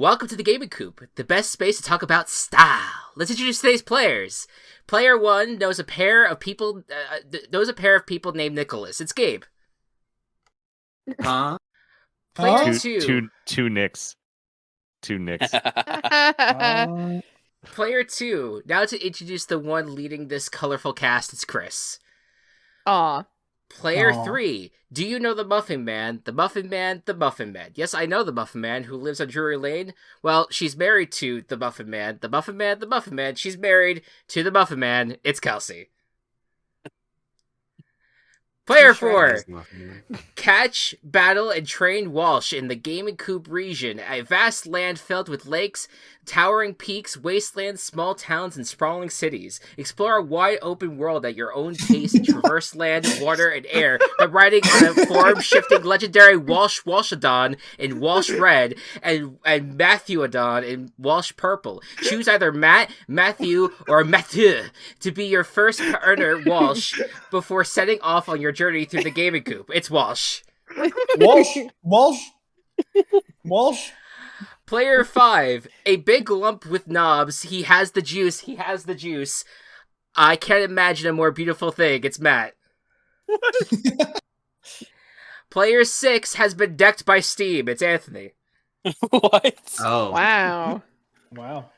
Welcome to the Gaming Coop, the best space to talk about style. Let's introduce today's players. Player 1 knows a pair of people named Nicholas. It's Gabe. Huh? Player Huh? 2. Two Nicks. Two Nicks. Player 2. Now to introduce the one leading this colorful cast, it's Chris. Aw. Player 3. Do you know the Muffin Man? The Muffin Man, the Muffin Man. Yes, I know the Muffin Man who lives on Drury Lane. Well, she's married to the Muffin Man. The Muffin Man, the Muffin Man. She's married to the Muffin Man. It's Kelsey. Player 4. Catch, battle, and train Walsh in the Gaming Coop region, a vast land filled with lakes, towering peaks, wastelands, small towns, and sprawling cities. Explore a wide open world at your own pace and traverse land, water, and air by riding on a form-shifting legendary Walshadon in Walsh Red and Matthewodon in Walsh Purple. Choose either Matt, Matthew, or Mathieu to be your first partner Walsh before setting off on your journey through the Gaming Coop. It's Walsh. Walsh. Player 5, a big lump with knobs. He has the juice. I can't imagine a more beautiful thing. It's Matt. Player 6 has been decked by steam. It's Anthony. What? Oh. Wow.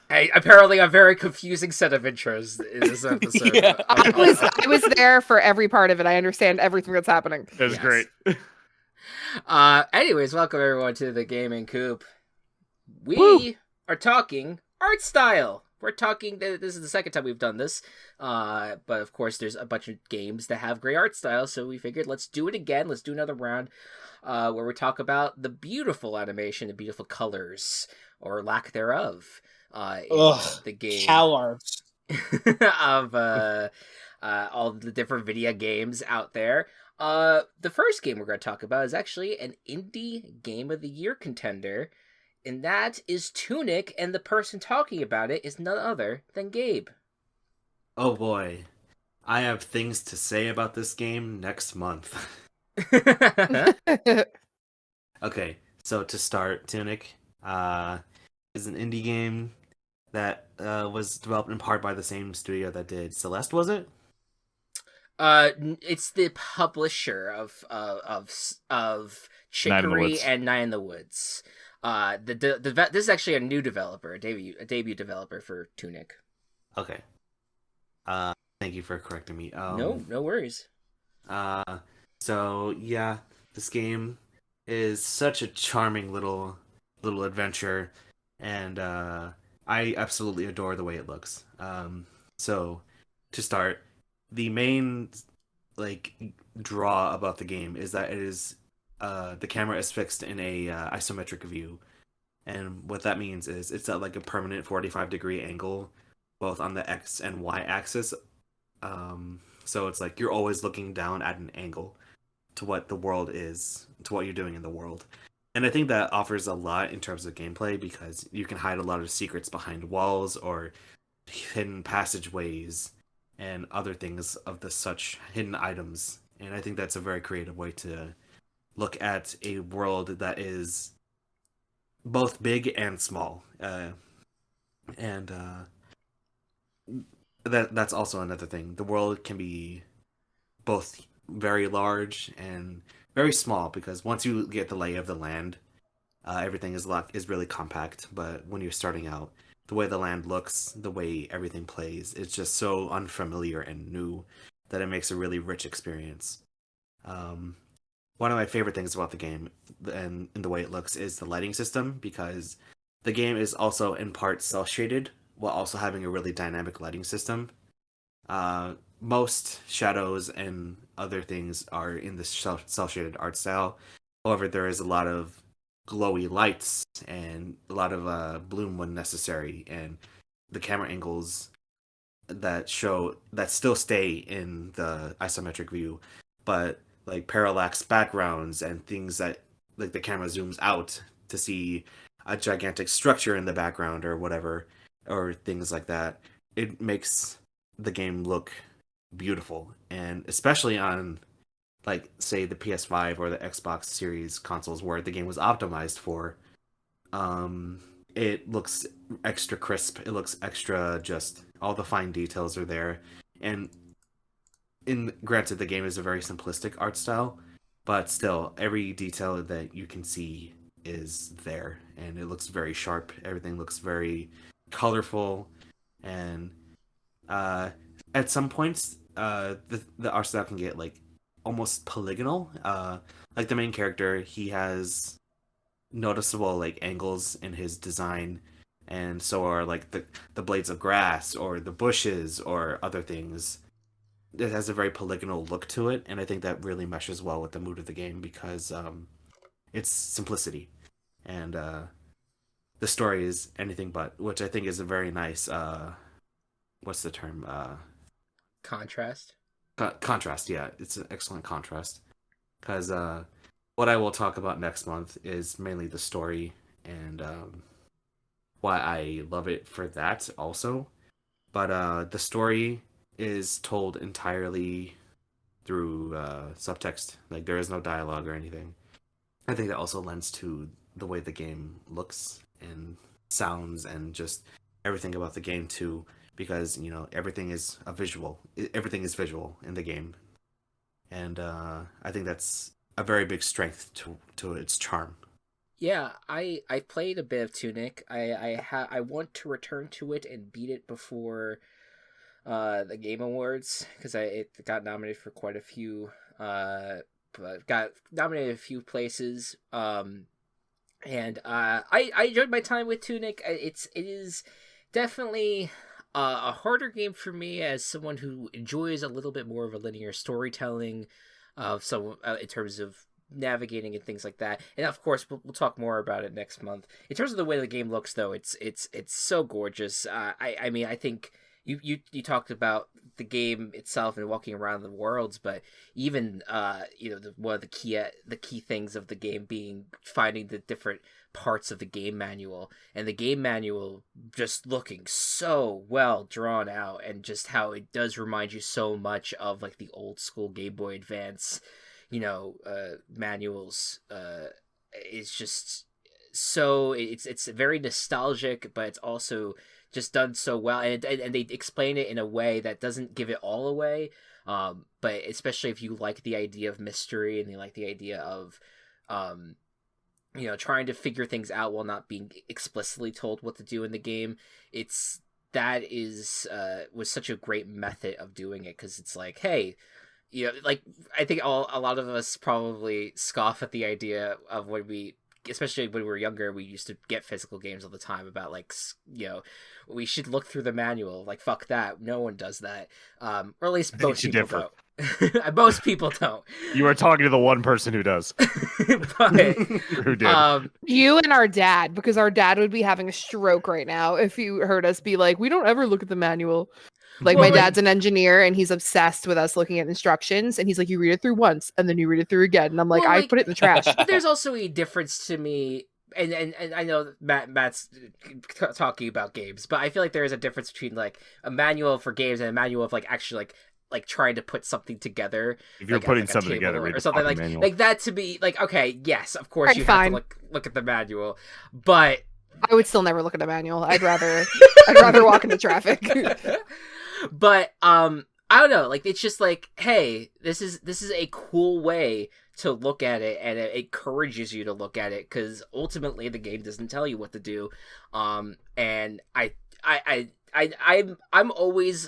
Hey, apparently a very confusing set of intros in this episode. Yeah. I was there for every part of it. I understand everything that's happening. That was great. Anyways, welcome everyone to the Gaming Coop. We are talking art style. We're talking, this is the second time we've done this, but of course there's a bunch of games that have great art style, so we figured let's do it again. Let's do another round where we talk about the beautiful animation, the beautiful colors, or lack thereof, in the game. Cow arts. of all the different video games out there. The first game we're going to talk about is actually an indie game of the year contender, and that is Tunic, and the person talking about it is none other than Gabe. Oh boy. I have things to say about this game next month. Okay, so to start, Tunic is an indie game that was developed in part by the same studio that did Celeste, was it? It's the publisher of Chicory and Night in the Woods. This is actually a new developer, a debut developer for Tunic. Okay. Thank you for correcting me. No worries. So yeah, this game is such a charming little adventure, and I absolutely adore the way it looks. So to start, the main draw about the game is that it is the camera is fixed in a isometric view, and what that means is it's at like a permanent 45-degree angle, both on the X and Y axis. So it's like you're always looking down at an angle to what the world is, to what you're doing in the world. And I think that offers a lot in terms of gameplay because you can hide a lot of secrets behind walls or hidden passageways and other things of the such hidden items. And I think that's a very creative way to look at a world that is both big and small. That's also another thing. The world can be both very large and very small because once you get the lay of the land, everything is really compact. But when you're starting out, the way the land looks, the way everything plays, it's just so unfamiliar and new that it makes a really rich experience. One of my favorite things about the game and the way it looks is the lighting system, because the game is also in part cel-shaded while also having a really dynamic lighting system. Most shadows and other things are in the cel-shaded art style. However, there is a lot of glowy lights and a lot of bloom when necessary, and the camera angles that still stay in the isometric view, but like parallax backgrounds and things that like the camera zooms out to see a gigantic structure in the background or whatever, or things like that. It makes the game look beautiful, and especially on like say the PS5 or the Xbox Series consoles where the game was optimized for It looks extra crisp. It looks extra, just all the fine details are there. And granted, the game is a very simplistic art style, but still, every detail that you can see is there, and it looks very sharp. Everything looks very colorful, and at some points, the art style can get like almost polygonal. Like the main character, he has noticeable like angles in his design, and so are like the blades of grass or the bushes or other things. It has a very polygonal look to it, and I think that really meshes well with the mood of the game because it's simplicity, and the story is anything but, which I think is a very nice what's the term, Contrast. Contrast. Yeah, it's an excellent contrast, because what I will talk about next month is mainly the story and why I love it for that also. But the story is told entirely through subtext. Like, there is no dialogue or anything. I think that also lends to the way the game looks and sounds and just everything about the game too, because everything is a visual. Everything is visual in the game, and I think that's a very big strength to its charm. Yeah, I played a bit of Tunic. I want to return to it and beat it before the Game Awards, because it got nominated for quite a few got nominated a few places. And I enjoyed my time with Tunic. It is definitely a harder game for me as someone who enjoys a little bit more of a linear storytelling of in terms of navigating and things like that. And of course, we'll talk more about it next month. In terms of the way the game looks, though, it's so gorgeous. I mean, I think you talked about the game itself and walking around the worlds, but even one of the key things of the game being finding the different parts of the game manual, and the game manual just looking so well drawn out, and just how it does remind you so much of like the old school Game Boy Advance manuals. It's just so it's very nostalgic, but it's also just done so well, and they explain it in a way that doesn't give it all away, but especially if you like the idea of mystery and you like the idea of trying to figure things out while not being explicitly told what to do in the game. Was such a great method of doing it, because it's like, hey, like, I think a lot of us probably scoff at the idea of especially when we were younger, we used to get physical games all the time about, like, we should look through the manual. Like, fuck that. No one does that. Or at least most people don't. Most people don't. You are talking to the one person who does. But, who did. You and our dad, because our dad would be having a stroke right now if you heard us be like, we don't ever look at the manual. Like, my dad's an engineer, and he's obsessed with us looking at instructions, and he's like, you read it through once, and then you read it through again. And I'm like, I put it in the trash. But there's also a difference to me, and I know Matt's talking about games, but I feel like there is a difference between, like, a manual for games and a manual of, like, actually, like trying to put something together. If you're putting something together, or something like that, to be like, okay, yes, of course you fine. have to look at the manual, but I would still never look at a manual. I'd rather walk into traffic. But I don't know, like, it's just like, hey, this is a cool way to look at it, and it encourages you to look at it, because ultimately the game doesn't tell you what to do. And I'm always,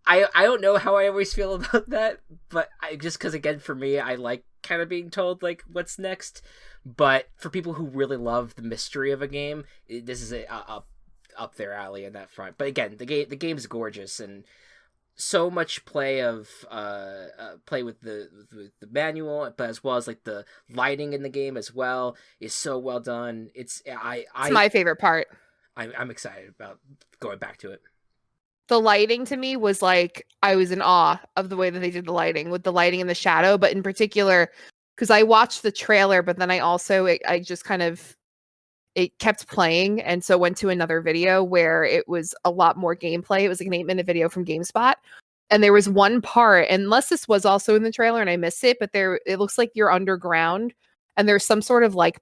I don't know how I always feel about that, but just because, again, for me, I like kind of being told, like, what's next. But for people who really love the mystery of a game, this is up their alley in that front. But again, the game's gorgeous, and so much play with the manual, but as well as, like, the lighting in the game as well is so well done. It's my favorite part. I'm excited about going back to it. The lighting to me was like, I was in awe of the way that they did the lighting, with the lighting in the shadow, but in particular, because I watched the trailer, but then I just kind of, it kept playing, and so went to another video where it was a lot more gameplay. It was like an 8-minute video from GameSpot, and there was one part, unless this was also in the trailer and I missed it, but it looks like you're underground, and there's some sort of, like,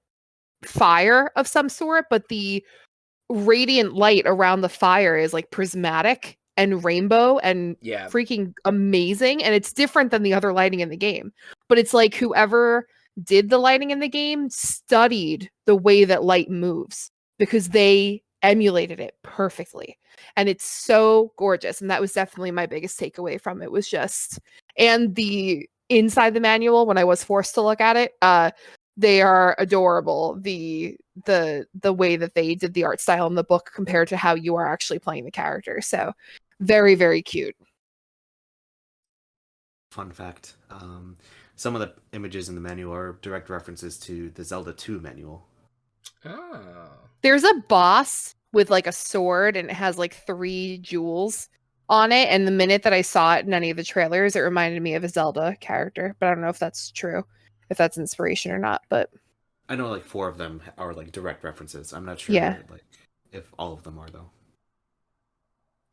fire of some sort, but the radiant light around the fire is like prismatic and rainbow and Yeah. freaking amazing, and it's different than the other lighting in the game. But it's like whoever did the lighting in the game studied the way that light moves because they emulated it perfectly, and it's so gorgeous. And that was definitely my biggest takeaway from it, was just, and the inside the manual, when I was forced to look at it, they are adorable. The way that they did the art style in the book compared to how you are actually playing the character. So very, very cute. Fun fact. Some of the images in the manual are direct references to the Zelda 2 manual. Oh. There's a boss with like a sword and it has like 3 jewels on it. And the minute that I saw it in any of the trailers, it reminded me of a Zelda character. But I don't know if that's true, if that's inspiration or not. But I know like 4 of them are like direct references. I'm not sure like if all of them are though.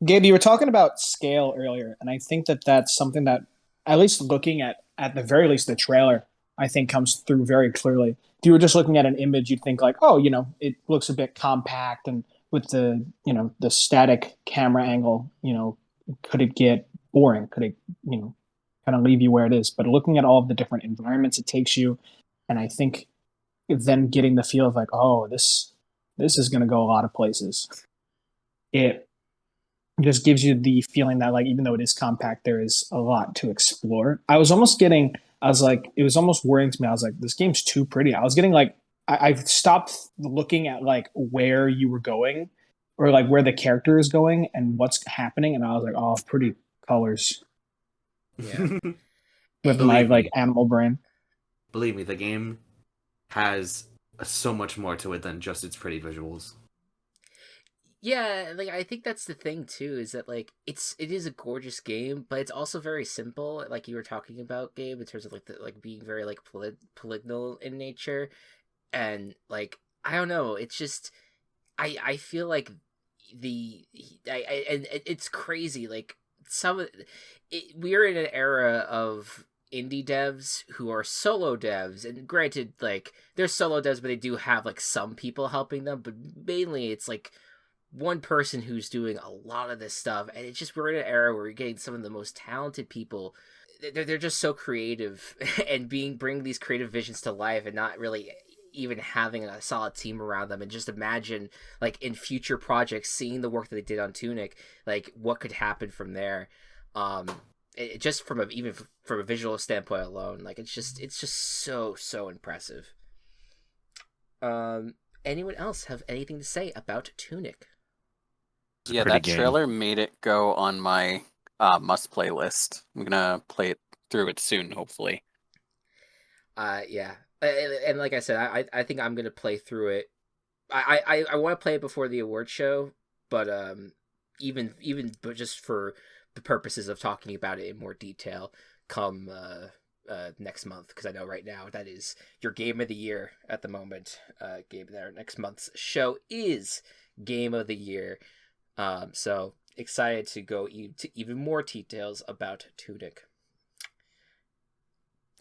Gabe, you were talking about scale earlier, and I think that that's something that, at least looking at the very least, the trailer, I think comes through very clearly. If you were just looking at an image, you'd think like, oh, it looks a bit compact, and with the, the static camera angle, could it get boring? Could it, kind of leave you where it is? But looking at all of the different environments it takes you, and I think then getting the feel of like, oh, this is going to go a lot of places. It just gives you the feeling that, like, even though it is compact, there is a lot to explore. I was like, it was almost worrying to me. I was like, this game's too pretty. I was getting like, I stopped looking at like where you were going or like where the character is going and what's happening. And I was like, oh, pretty colors. Yeah. With my like animal brain. Believe me, the game has so much more to it than just its pretty visuals. Yeah, like I think that's the thing too, is that like it is a gorgeous game, but it's also very simple, like you were talking about, Gabe, in terms of like being very like polygonal in nature, and like I don't know, it's just I feel like and it's crazy, like we're in an era of indie devs who are solo devs, and granted, like they're solo devs, but they do have like some people helping them, but mainly it's like one person who's doing a lot of this stuff, and it's just, we're in an era where we're getting some of the most talented people. They're just so creative and bring these creative visions to life, and not really even having a solid team around them. And just imagine, like, in future projects, seeing the work that they did on Tunic, like what could happen from there. Just from a visual standpoint alone, like it's just so impressive. Anyone else have anything to say about Tunic? Yeah, that game. trailer made it go on my must play list. I'm gonna play it through it soon, hopefully. Yeah, and like I said, I think I'm gonna play through it. I want to play it before the award show, but even but just for the purposes of talking about it in more detail, come next month, because I know right now that is your game of the year at the moment. Game there next month's show is game of the year. So excited to go to even more details about Tunic.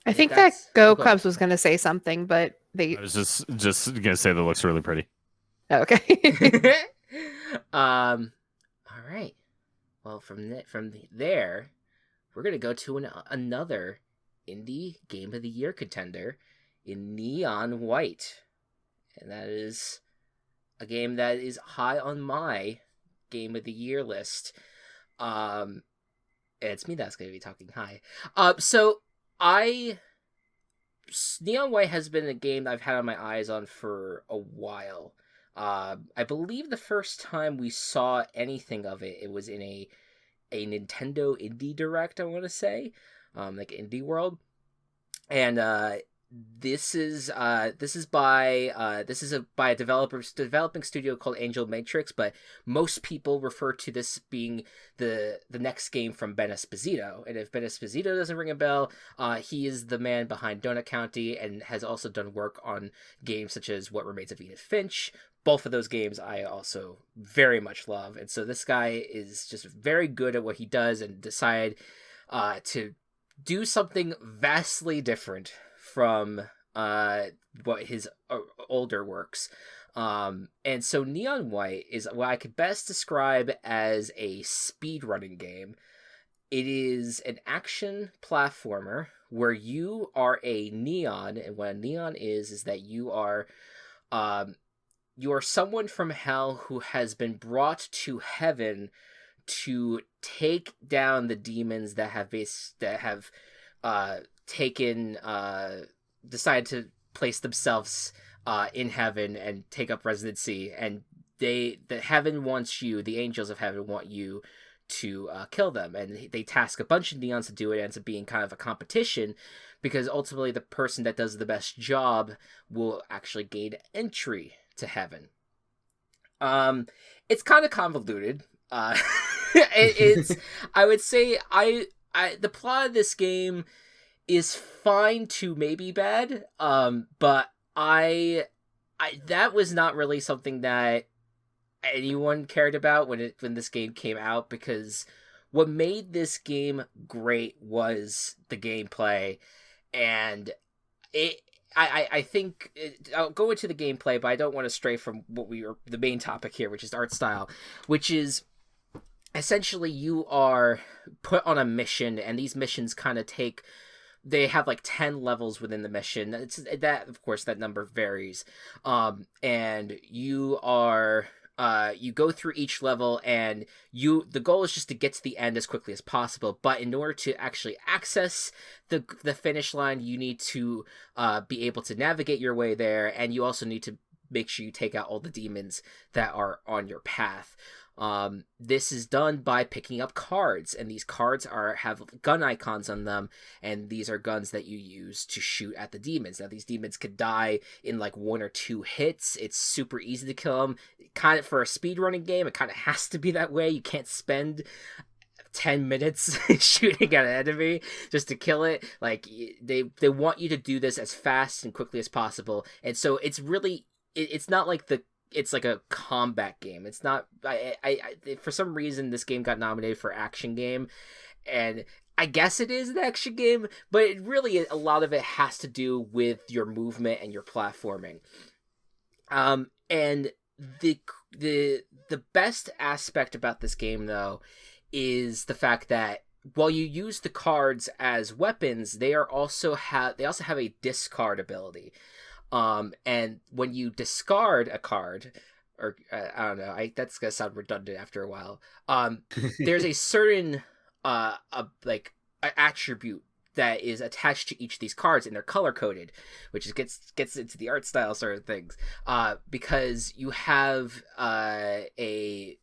I think that Go Cubs was going to say something, but I was just gonna say that looks really pretty. Okay. All right. Well, from there, we're gonna go to another indie game of the year contender in Neon White, and that is a game that is high on my game of the year list. And it's me that's going to be talking high. So Neon White has been a game that I've had on my eyes on for a while. I believe the first time we saw anything of it, it was in a Nintendo Indie Direct, I want to say, like Indie World, and this is by a developing studio called Angel Matrix, but most people refer to this being the next game from Ben Esposito. And if Ben Esposito doesn't ring a bell, he is the man behind Donut County and has also done work on games such as What Remains of Edith Finch. Both of those games I also very much love, and so this guy is just very good at what he does, and decided to do something vastly different from what his older works. And so Neon White is what I could best describe as a speedrunning game. It is an action platformer where you are a neon, and what a neon is that you are someone from hell who has been brought to heaven to take down the demons that have decided to place themselves in heaven and take up residency, and the heaven wants you, the angels of heaven want you to kill them, and they task a bunch of neons to do it. It ends up being kind of a competition because ultimately the person that does the best job will actually gain entry to heaven. It's kind of convoluted. It's I would say the plot of this game is fine to maybe bad, but I that was not really something that anyone cared about when this game came out, because what made this game great was the gameplay, and I think I'll go into the gameplay, but I don't want to stray from the main topic here, which is art style, which is essentially you are put on a mission, and these missions kind of they have like 10 levels within the mission. Of course, that number varies. And you are you go through each level, and the goal is just to get to the end as quickly as possible. But in order to actually access the finish line, you need to be able to navigate your way there, and you also need to make sure you take out all the demons that are on your path. This is done by picking up cards, and these cards have gun icons on them, and these are guns that you use to shoot at the demons. Now, these demons could die in like 1 or 2 hits. It's super easy to kill them. Kind of for a speedrunning game, it kind of has to be that way. You can't spend 10 minutes shooting at an enemy just to kill it. Like, they want you to do this as fast and quickly as possible, and so it's really it's not like it's like a combat game. It's not. I for some reason this game got nominated for action game, and I guess it is an action game, but it really, a lot of it has to do with your movement and your platforming. And the best aspect about this game, though, is the fact that while you use the cards as weapons, they also have a discard ability. And when you discard a card, or I don't know, that's gonna sound redundant after a while. There's a certain attribute that is attached to each of these cards, and they're color coded, which gets into the art style sort of things. Because you have early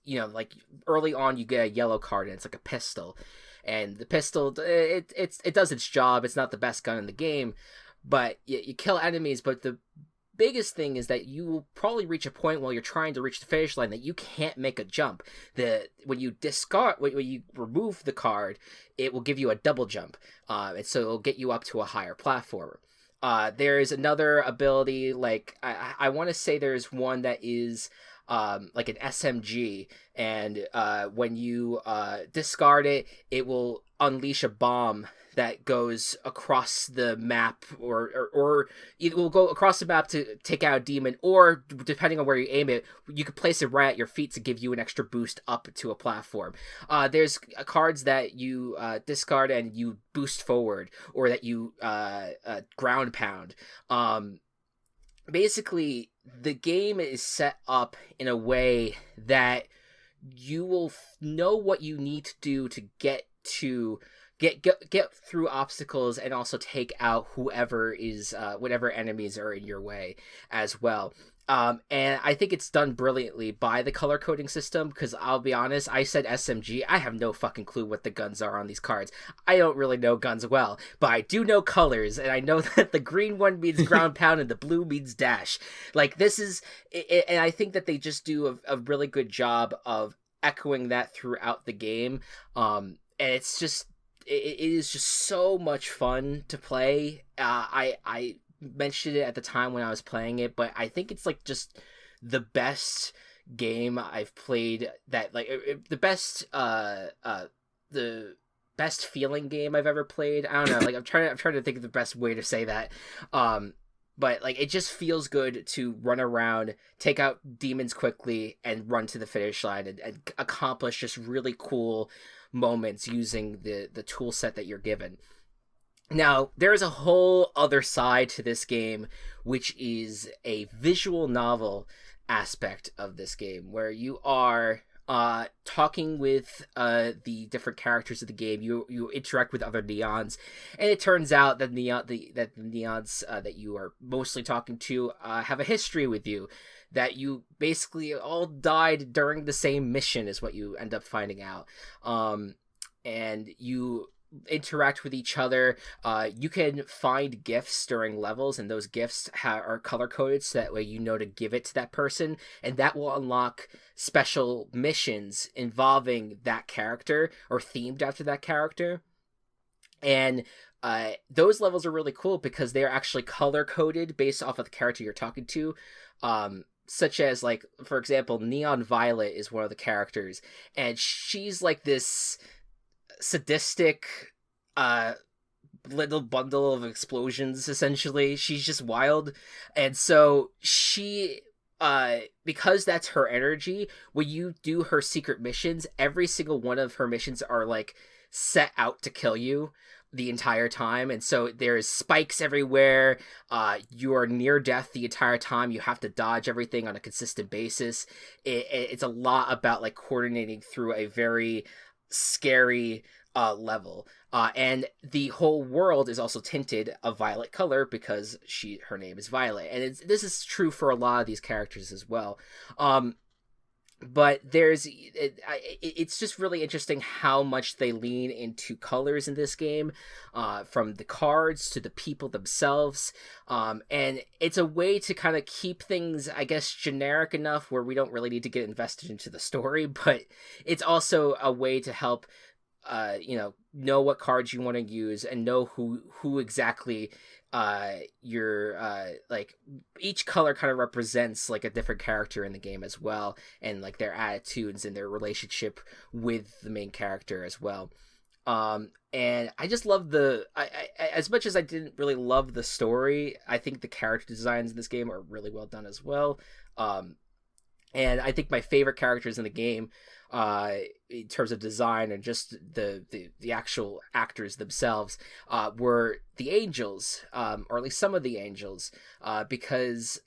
on you get a yellow card, and it's like a pistol, and the pistol it does its job. It's not the best gun in the game, but you kill enemies. But the biggest thing is that you will probably reach a point while you're trying to reach the finish line that you can't make a jump. When you remove the card, it will give you a double jump, and so it'll get you up to a higher platformer. There's another ability, like I want to say there's one that is like an SMG, and when you discard it, it will unleash a bomb that goes across the map, or it will go across the map to take out a demon, or depending on where you aim it, you could place it right at your feet to give you an extra boost up to a platform. There's cards that you discard and you boost forward, or that you ground pound. Basically, the game is set up in a way that you will know what you need to do to get through obstacles, and also take out whatever enemies are in your way as well. And I think it's done brilliantly by the color coding system, because I'll be honest, I said SMG. I have no fucking clue what the guns are on these cards. I don't really know guns well, but I do know colors, and I know that the green one means ground pound and the blue means dash. Like, this is, and I think that they just do a really good job of echoing that throughout the game. And it's just, it is just so much fun to play. I mentioned it at the time when I was playing it, but I think it's like just the best game I've played, that like the best feeling game I've ever played. I don't know, like I'm trying to think of the best way to say that. but like it just feels good to run around, take out demons quickly, and run to the finish line and accomplish just really cool moments using the tool set that you're given. Now, there is a whole other side to this game, which is a visual novel aspect of this game, where you are talking with the different characters of the game. You interact with other neons, and it turns out that the neons that you are mostly talking to have a history with you, that you basically all died during the same mission is what you end up finding out. And you interact with each other. You can find gifts during levels, and those gifts are color coded so that way you know to give it to that person, and that will unlock special missions involving that character or themed after that character. And those levels are really cool because they are actually color coded based off of the character you're talking to. Such as, like, for example, Neon Violet is one of the characters, and she's like this sadistic little bundle of explosions. Essentially, she's just wild, and so she because that's her energy, when you do her secret missions, every single one of her missions are like set out to kill you the entire time, and so there's spikes everywhere. You are near death the entire time. You have to dodge everything on a consistent basis. It's a lot about like coordinating through a very scary level, and the whole world is also tinted a violet color because her name is Violet, and this is true for a lot of these characters as well. But it's just really interesting how much they lean into colors in this game, from the cards to the people themselves, and it's a way to kind of keep things, I guess, generic enough where we don't really need to get invested into the story, but it's also a way to help know what cards you want to use and know who exactly your like each color kind of represents like a different character in the game as well, and like their attitudes and their relationship with the main character as well. And I just love I as much as I didn't really love the story, I think the character designs in this game are really well done as well. And I think my favorite characters in the game, in terms of design and just the actual actors themselves, were the angels, or at least some of the angels, because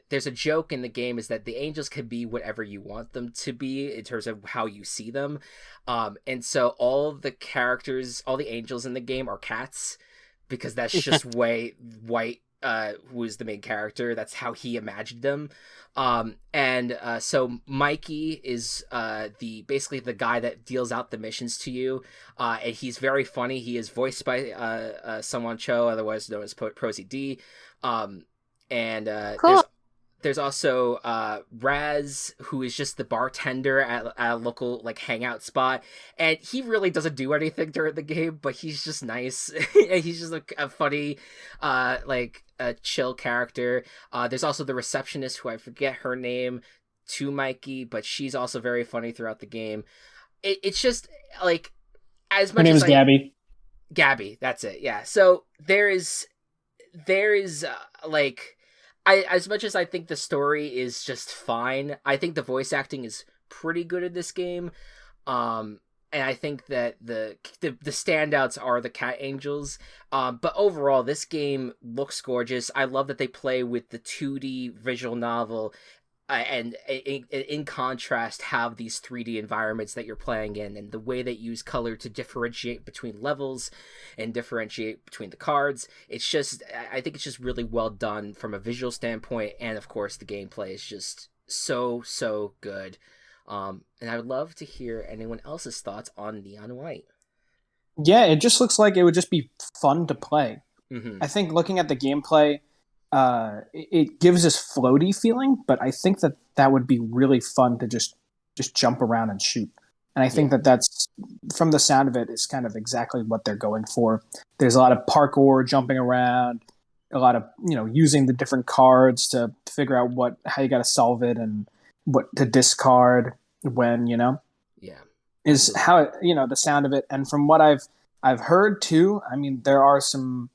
there's a joke in the game is that the angels can be whatever you want them to be in terms of how you see them. And so all the characters, all the angels in the game are cats, because that's just way White, who is the main character, that's how he imagined them. So Mikey is basically the guy that deals out the missions to you, and he's very funny. He is voiced by Someone Cho, otherwise known as Prosy D. Cool. There's also Raz, who is just the bartender at a local like hangout spot, and he really doesn't do anything during the game, but he's just nice. And he's just like a funny, like a chill character. There's also the receptionist, who I forget her name, to Mikey, but she's also very funny throughout the game. It's just like, as much Her name as is Gabby. Gabby, that's it. Yeah. So there is like, as much as I think the story is just fine, I think the voice acting is pretty good in this game. And I think that the standouts are the cat angels. But overall, this game looks gorgeous. I love that they play with the 2D visual novel, and in contrast have these 3D environments that you're playing in, and the way they use color to differentiate between levels and differentiate between the cards. It's just, I think it's just really well done from a visual standpoint, and of course the gameplay is just so good. And I would love to hear anyone else's thoughts on Neon White. Yeah, it just looks like it would just be fun to play. Mm-hmm. I think looking at the gameplay, it gives this floaty feeling, but I think that would be really fun to just jump around and shoot. And I think that's, from the sound of it, is kind of exactly what they're going for. There's a lot of parkour, jumping around, a lot of, using the different cards to figure out how you got to solve it and what to discard when, is how the sound of it. And from what I've heard too, I mean, there are some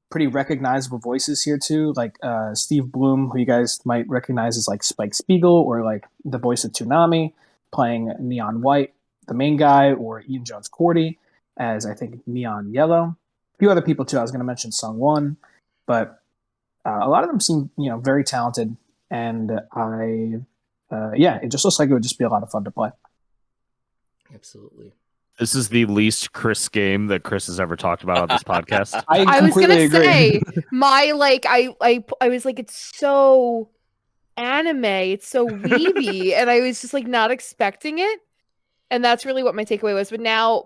pretty recognizable voices here too, like Steve Bloom, who you guys might recognize as like Spike Spiegel, or like the voice of Toonami, playing Neon White, the main guy, or Ian Jones Cordy as I think Neon Yellow. A few other people too. I was going to mention Sung Won, but a lot of them seem very talented, and it just looks like it would just be a lot of fun to play. Absolutely. This is the least Chris game that Chris has ever talked about on this podcast. I was gonna agree. say my I was like, it's so anime, it's so weeby, and I was just like not expecting it. And that's really what my takeaway was.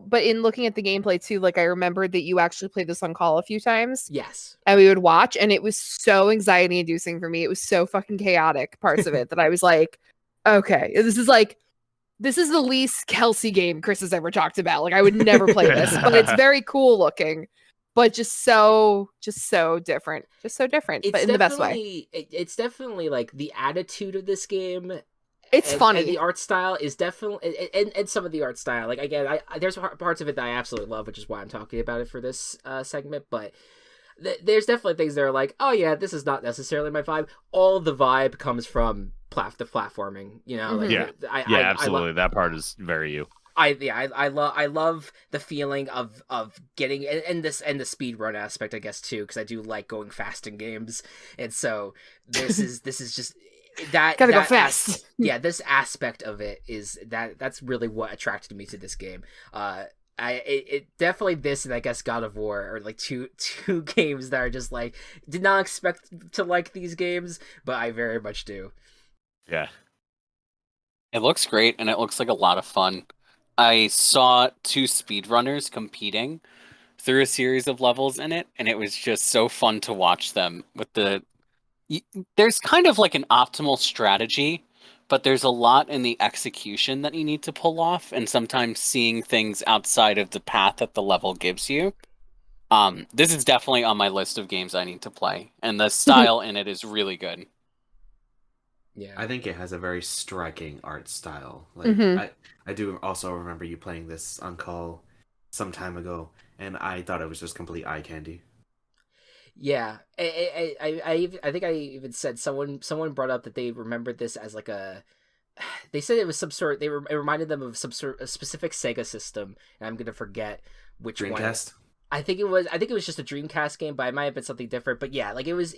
But in looking at the gameplay too, like I remembered that you actually played this on call a few times. Yes. And we would watch, and it was so anxiety inducing for me. It was so fucking chaotic parts of it that I was like, okay, this is the least Kelsey game Chris has ever talked about. Like I would never play this, but it's very cool looking, but just so different. Just so different, but in the best way. It's definitely like the attitude of this game. It's funny. And the art style is definitely, and some of the art style, like again, there's parts of it that I absolutely love, which is why I'm talking about it for this segment. But there's definitely things that are like, oh yeah, this is not necessarily my vibe. All the vibe comes from the platforming, Like, absolutely. That part is very you. I love the feeling of getting and the speed run aspect, I guess too, because I do like going fast in games, and so this is just. Gotta go fast. This aspect of it is that's really what attracted me to this game. It definitely this, and I guess God of War are like two games that are just like, did not expect to like these games, but I very much do. Yeah. It looks great, and it looks like a lot of fun. I saw two speedrunners competing through a series of levels in it, and it was just so fun to watch them with there's kind of like an optimal strategy, but there's a lot in the execution that you need to pull off, and sometimes seeing things outside of the path that the level gives you. This is definitely on my list of games I need to play, and the style in it is really good. Yeah, I think it has a very striking art style. Like I do also remember you playing this on call some time ago, and I thought it was just complete eye candy. Yeah, I think I even said someone brought up that they remembered this as like they said it was some sort. It reminded them of some sort of specific Sega system, and I'm gonna forget which Dreamcast? one. I think it was just a Dreamcast game, but it might have been something different. But yeah, like it was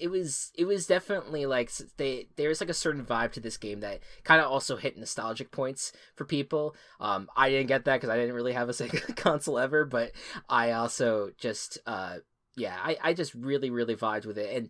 definitely like there's like a certain vibe to this game that kind of also hit nostalgic points for people. I didn't get that because I didn't really have a Sega console ever, but I also just I just really, really vibed with it. And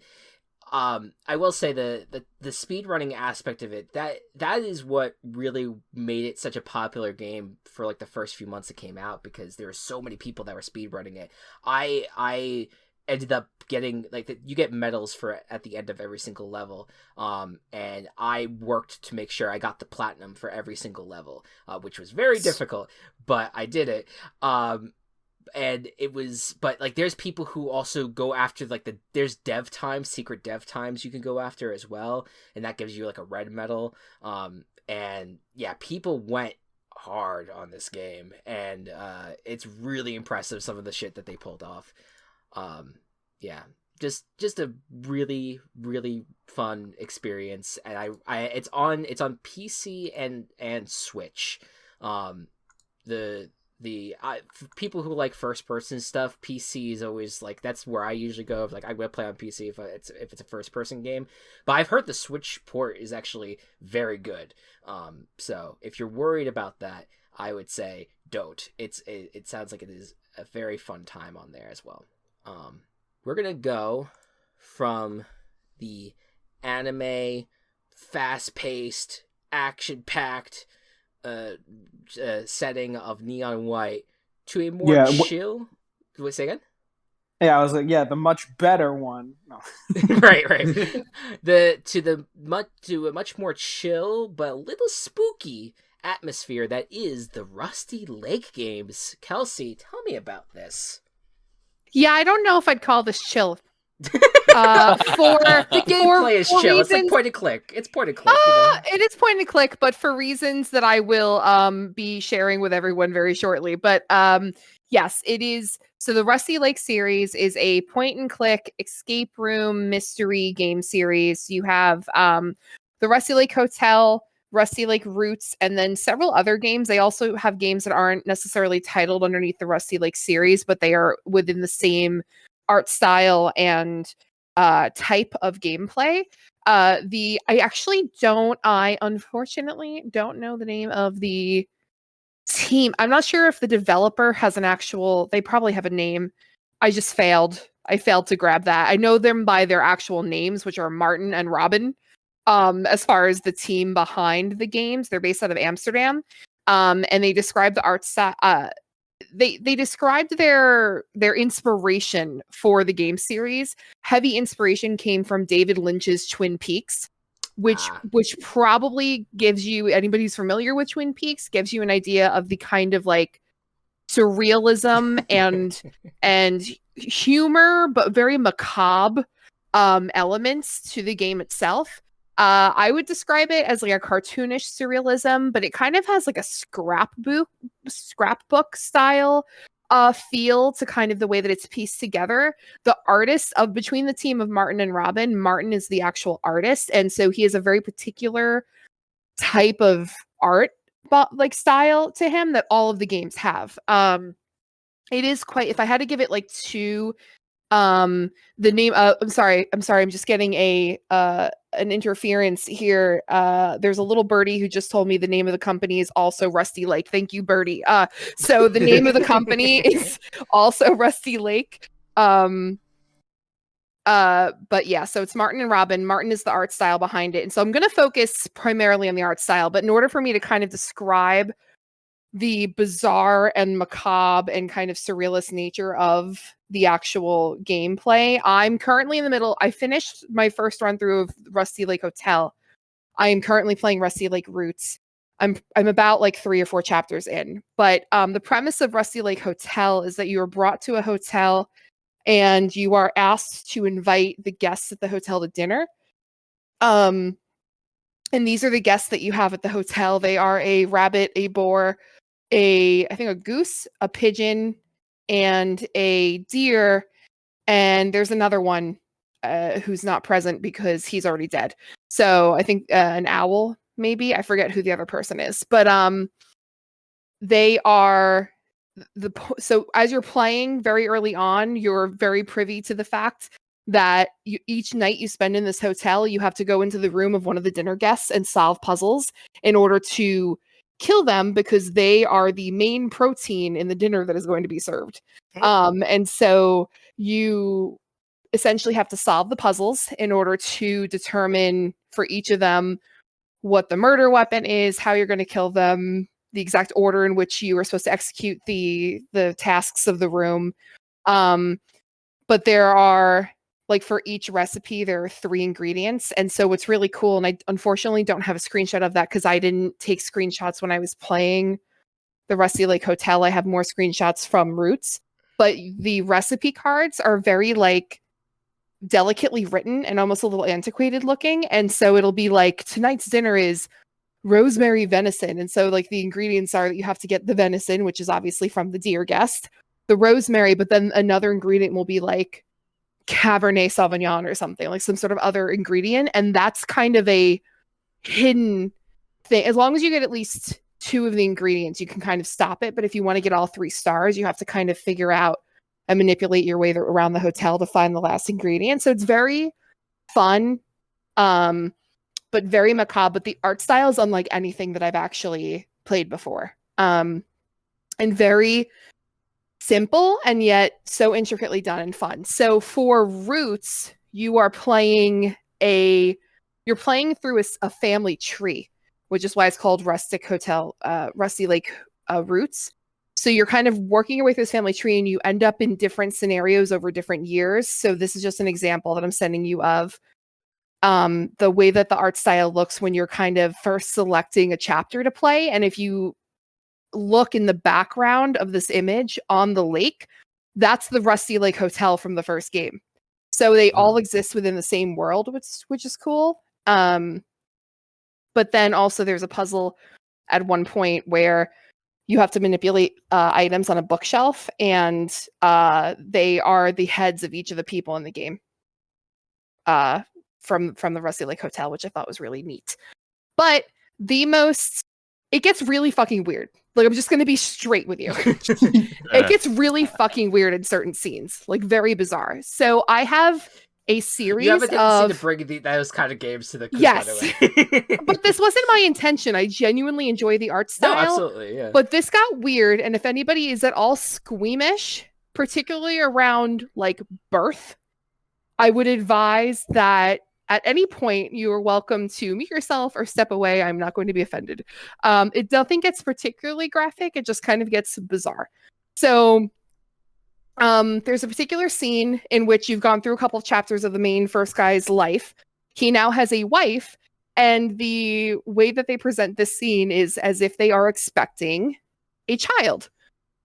I will say the speedrunning aspect of it, that is what really made it such a popular game for like the first few months it came out, because there were so many people that were speedrunning it. I ended up getting you get medals at the end of every single level, and I worked to make sure I got the platinum for every single level, which was very difficult, but I did it. And it was, but like there's people who also go after there's secret dev times you can go after as well, and that gives you like a red medal. And yeah, people went hard on this game, and it's really impressive some of the shit that they pulled off. Just a really, really fun experience, and it's on PC and Switch. For people who like first person stuff, PC is always like, that's where I usually go. Like I would play on PC if it's a first person game, but I've heard the Switch port is actually very good. So if you're worried about that, I would say don't. It sounds like it is a very fun time on there as well. We're gonna go from the anime, fast paced, action packed setting of Neon White to a more chill. Wait, say again? Yeah, I was like, the much better one. No. right. To a much more chill but a little spooky atmosphere that is the Rusty Lake games. Kelsey, tell me about this. Yeah, I don't know if I'd call this chill. For The gameplay is chill. It's like point and click. It's point and click. It is point and click, but for reasons that I will be sharing with everyone very shortly. But yes, it is. So the Rusty Lake series is a point and click escape room mystery game series. You have the Rusty Lake Hotel, Rusty Lake Roots, and then several other games. They also have games that aren't necessarily titled underneath the Rusty Lake series, but they are within the same art style and type of gameplay. I unfortunately don't know the name of the team. I'm not sure if the developer has an actual, they probably have a name. I failed to grab that. I know them by their actual names, which are Martin and Robin. As far as the team behind the games, they're based out of Amsterdam. And they describe the art style. They described their inspiration for the game series. Heavy inspiration came from David Lynch's Twin Peaks, which probably gives you, anybody who's familiar with Twin Peaks, gives you an idea of the kind of like surrealism and humor, but very macabre elements to the game itself. I would describe it as like a cartoonish surrealism, but it kind of has like a scrapbook style feel to kind of the way that it's pieced together. The artist of between the team of Martin and Robin, Martin is the actual artist, and so he has a very particular type of art like style to him that all of the games have. It is quite, if I had to give it like two the name I'm sorry, I'm just getting an interference here. There's a little birdie who just told me the name of the company is also Rusty Lake. Thank you, birdie. So the name of the company is also Rusty Lake. But yeah, so it's Martin and Robin. Martin is the art style behind it, and so I'm going to focus primarily on the art style, but in order for me to kind of describe the bizarre and macabre and kind of surrealist nature of the actual gameplay, I'm currently in the middle. I finished my first run through of Rusty Lake Hotel. I am currently playing Rusty Lake Roots. I'm about like 3 or 4 chapters in. But the premise of Rusty Lake Hotel is that you are brought to a hotel and you are asked to invite the guests at the hotel to dinner. And these are the guests that you have at the hotel. They are a rabbit, a boar, I think a goose, a pigeon, and a deer, and there's another one who's not present because he's already dead. So I think an owl, maybe. I forget who the other person is, but they are so as you're playing very early on, you're very privy to the fact that each night you spend in this hotel, you have to go into the room of one of the dinner guests and solve puzzles in order to kill them, because they are the main protein in the dinner that is going to be served. And so you essentially have to solve the puzzles in order to determine for each of them what the murder weapon is, how you're going to kill them, the exact order in which you are supposed to execute the tasks of the room. But there are, like, for each recipe, there are 3 ingredients. And so what's really cool, and I unfortunately don't have a screenshot of that because I didn't take screenshots when I was playing the Rusty Lake Hotel. I have more screenshots from Roots. But the recipe cards are very, like, delicately written and almost a little antiquated looking. And so it'll be like, tonight's dinner is rosemary venison. And so, like, the ingredients are that you have to get the venison, which is obviously from the deer guest, the rosemary, but then another ingredient will be like Cabernet Sauvignon or something, like some sort of other ingredient. And that's kind of a hidden thing. As long as you get at least 2 of the ingredients, you can kind of stop it. But if you want to get all 3 stars, you have to kind of figure out and manipulate your way around the hotel to find the last ingredient. So it's very fun, but very macabre. But the art style is unlike anything that I've actually played before. And very simple and yet so intricately done and fun. So for Roots, you are playing through a family tree, which is why it's called Rusty Lake Roots. So you're kind of working your way through this family tree and you end up in different scenarios over different years. So this is just an example that I'm sending you of the way that the art style looks when you're kind of first selecting a chapter to play. And if you look in the background of this image on the lake, that's the Rusty Lake Hotel from the first game. So they all exist within the same world, which is cool. But then also there's a puzzle at one point where you have to manipulate items on a bookshelf, and they are the heads of each of the people in the game from the Rusty Lake Hotel, which I thought was really neat. But it gets really fucking weird. Like, I'm just going to be straight with you. It gets really fucking weird in certain scenes, like very bizarre. So I have a series You have a tendency to bring those kind of games to the quiz, yes, by the way. but this wasn't my intention. I genuinely enjoy the art style. No, absolutely, yeah. But this got weird, and if anybody is at all squeamish, particularly around like birth, I would advise that at any point you are welcome to mute yourself or step away. I'm not going to be offended. Nothing gets particularly graphic. It just kind of gets bizarre. So there's a particular scene in which you've gone through a couple of chapters of the main first guy's life. He now has a wife, and the way that they present this scene is as if they are expecting a child.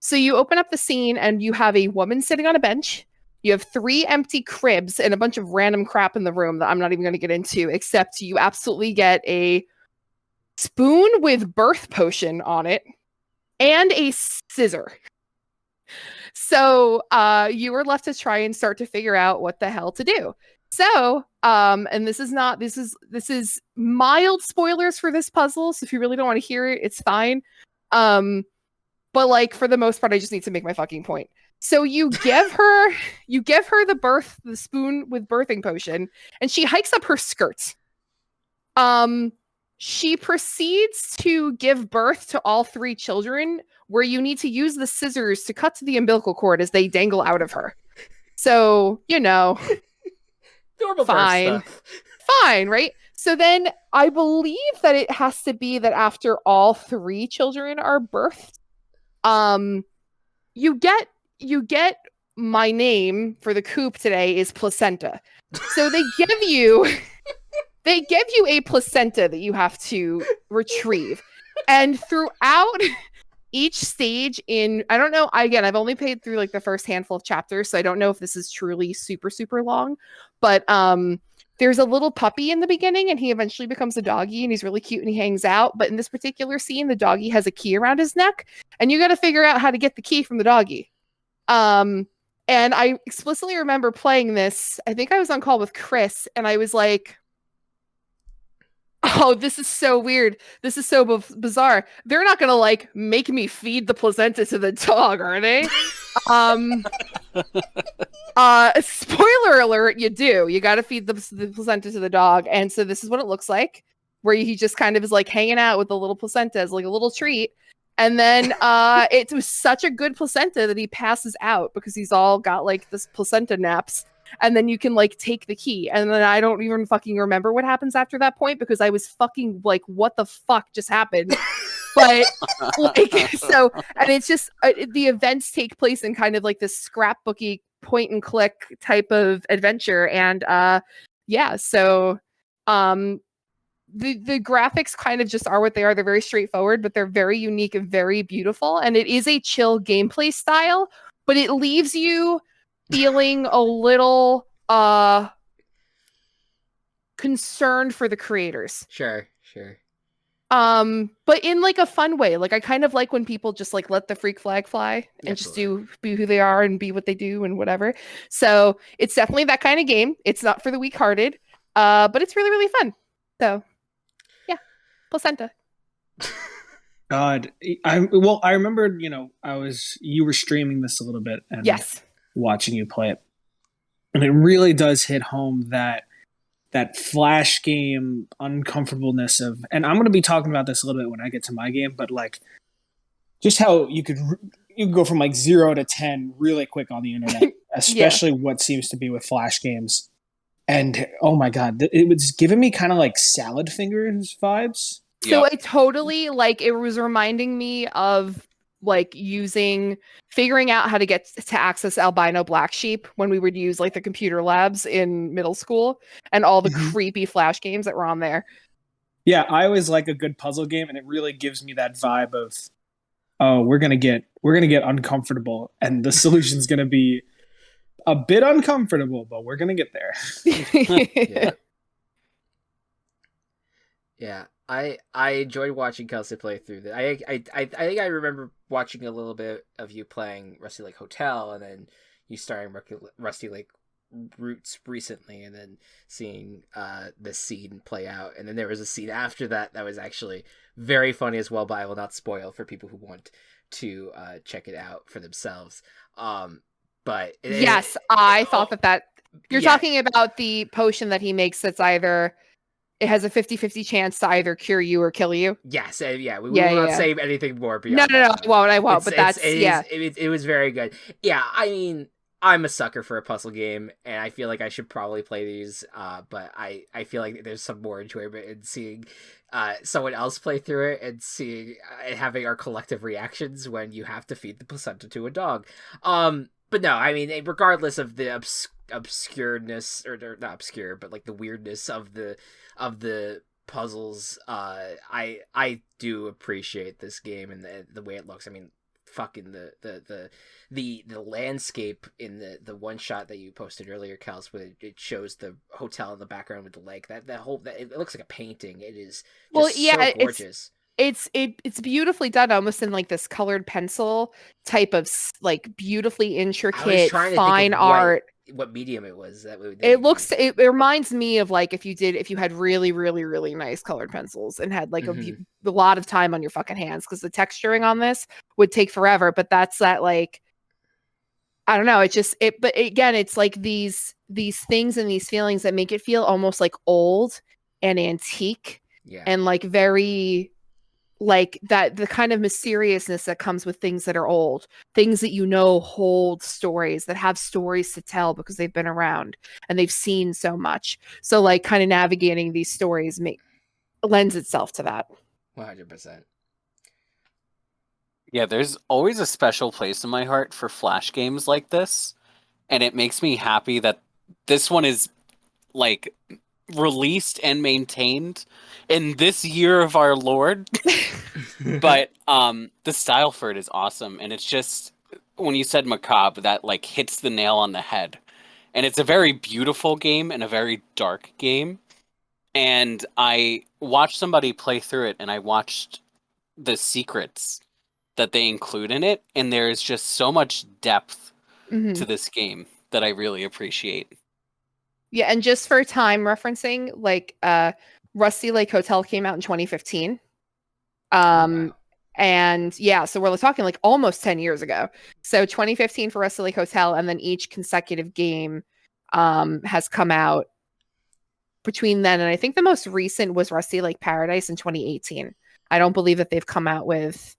So you open up the scene and you have a woman sitting on a bench. You have 3 empty cribs and a bunch of random crap in the room that I'm not even going to get into, except you absolutely get a spoon with birth potion on it and a scissor. So you were left to try and start to figure out what the hell to do. So, and this is mild spoilers for this puzzle. So if you really don't want to hear it, it's fine. But like for the most part, I just need to make my fucking point. So you give her the spoon with birthing potion, and she hikes up her skirt. She proceeds to give birth to all 3 children, where you need to use the scissors to cut to the umbilical cord as they dangle out of her. So, normal fine. stuff. Fine, right? So then I believe that it has to be that after all 3 children are birthed, you get my name for the coop today is placenta. So they give you a placenta that you have to retrieve. And throughout each stage I don't know, I've only played through like the first handful of chapters, so I don't know if this is truly super, super long, but there's a little puppy in the beginning, and he eventually becomes a doggy, and he's really cute, and he hangs out. But in this particular scene, the doggy has a key around his neck, and you got to figure out how to get the key from the doggy. And I explicitly remember playing this. I think I was on call with Chris, and I was like, oh, this is so weird. This is so bizarre. They're not going to like make me feed the placenta to the dog, are they? Spoiler alert, you do. You got to feed the placenta to the dog. And so this is what it looks like, where he just kind of is like hanging out with the little placenta as like a little treat. And then it was such a good placenta that he passes out because he's all got like this placenta naps. And then you can like take the key. And then I don't even fucking remember what happens after that point because I was fucking like, what the fuck just happened? But like, so, and it's just the events take place in kind of like this scrapbooky point and click type of adventure. And yeah, so the graphics kind of just are what they are. They're very straightforward, but they're very unique and very beautiful. And it is a chill gameplay style, but it leaves you feeling a little concerned for the creators. Sure. But in like a fun way. Like I kind of like when people just like let the freak flag fly and Absolutely. just be who they are and be what they do and whatever. So it's definitely that kind of game. It's not for the weak-hearted, but it's really, really fun. So yeah, placenta. God, I remembered, you were streaming this a little bit and Yes. watching you play it, and it really does hit home that flash game uncomfortableness of, and I'm going to be talking about this a little bit when I get to my game, but like just how you could go from like 0 to 10 really quick on the internet, especially what seems to be with flash games. And oh my God, it was giving me kind of like salad fingers vibes. So I totally like, it was reminding me of like figuring out how to get to access albino black sheep when we would use like the computer labs in middle school and all the creepy flash games that were on there. Yeah, I always like a good puzzle game, and it really gives me that vibe of, oh, we're gonna get uncomfortable, and the solution's gonna be a bit uncomfortable, but we're gonna get there. Yeah. Yeah, I enjoyed watching Kelsey play through that. I think I remember watching a little bit of you playing Rusty Lake Hotel, and then you starring Rusty Lake Roots recently, and then seeing this scene play out. And then there was a scene after that was actually very funny as well, but I will not spoil for people who want to check it out for themselves. But yes, I thought that you're talking about the potion that he makes that's either it has a 50-50 chance to either cure you or kill you. Yes, we will not save anything more beyond No, I won't, but it was very good. Yeah, I mean, I'm a sucker for a puzzle game, and I feel like I should probably play these, but I feel like there's some more enjoyment in seeing someone else play through it and seeing having our collective reactions when you have to feed the placenta to a dog. But no, I mean, regardless of the obscureness, or not obscure, but like the weirdness of the puzzles, I do appreciate this game and the way it looks. I mean, fucking the landscape in the one shot that you posted earlier, Kels, where it shows the hotel in the background with the lake. That it looks like a painting. It is so gorgeous. It's beautifully done, almost in like this colored pencil type of like beautifully intricate fine art. What medium it was that it reminds me of like if you had really really really nice colored pencils and had like a lot of time on your fucking hands, because the texturing on this would take forever. But that's that, like, I don't know, but again, it's like these things and these feelings that make it feel almost like old and antique, and like very like that, the kind of mysteriousness that comes with things that are old, things that hold stories, that have stories to tell because they've been around and they've seen so much. So like kind of navigating these stories lends itself to that. 100%. Yeah, there's always a special place in my heart for Flash games like this, and it makes me happy that this one is like released and maintained in this year of our Lord. But the style for it is awesome, and it's just, when you said macabre, that like hits the nail on the head. And it's a very beautiful game and a very dark game. And I watched somebody play through it, and I watched the secrets that they include in it, and there is just so much depth to this game that I really appreciate. Yeah, and just for time referencing, like Rusty Lake Hotel came out in 2015. Wow. And yeah, so we're talking like almost 10 years ago. So 2015 for Rusty Lake Hotel, and then each consecutive game has come out between then, and I think the most recent was Rusty Lake Paradise in 2018. I don't believe that they've come out with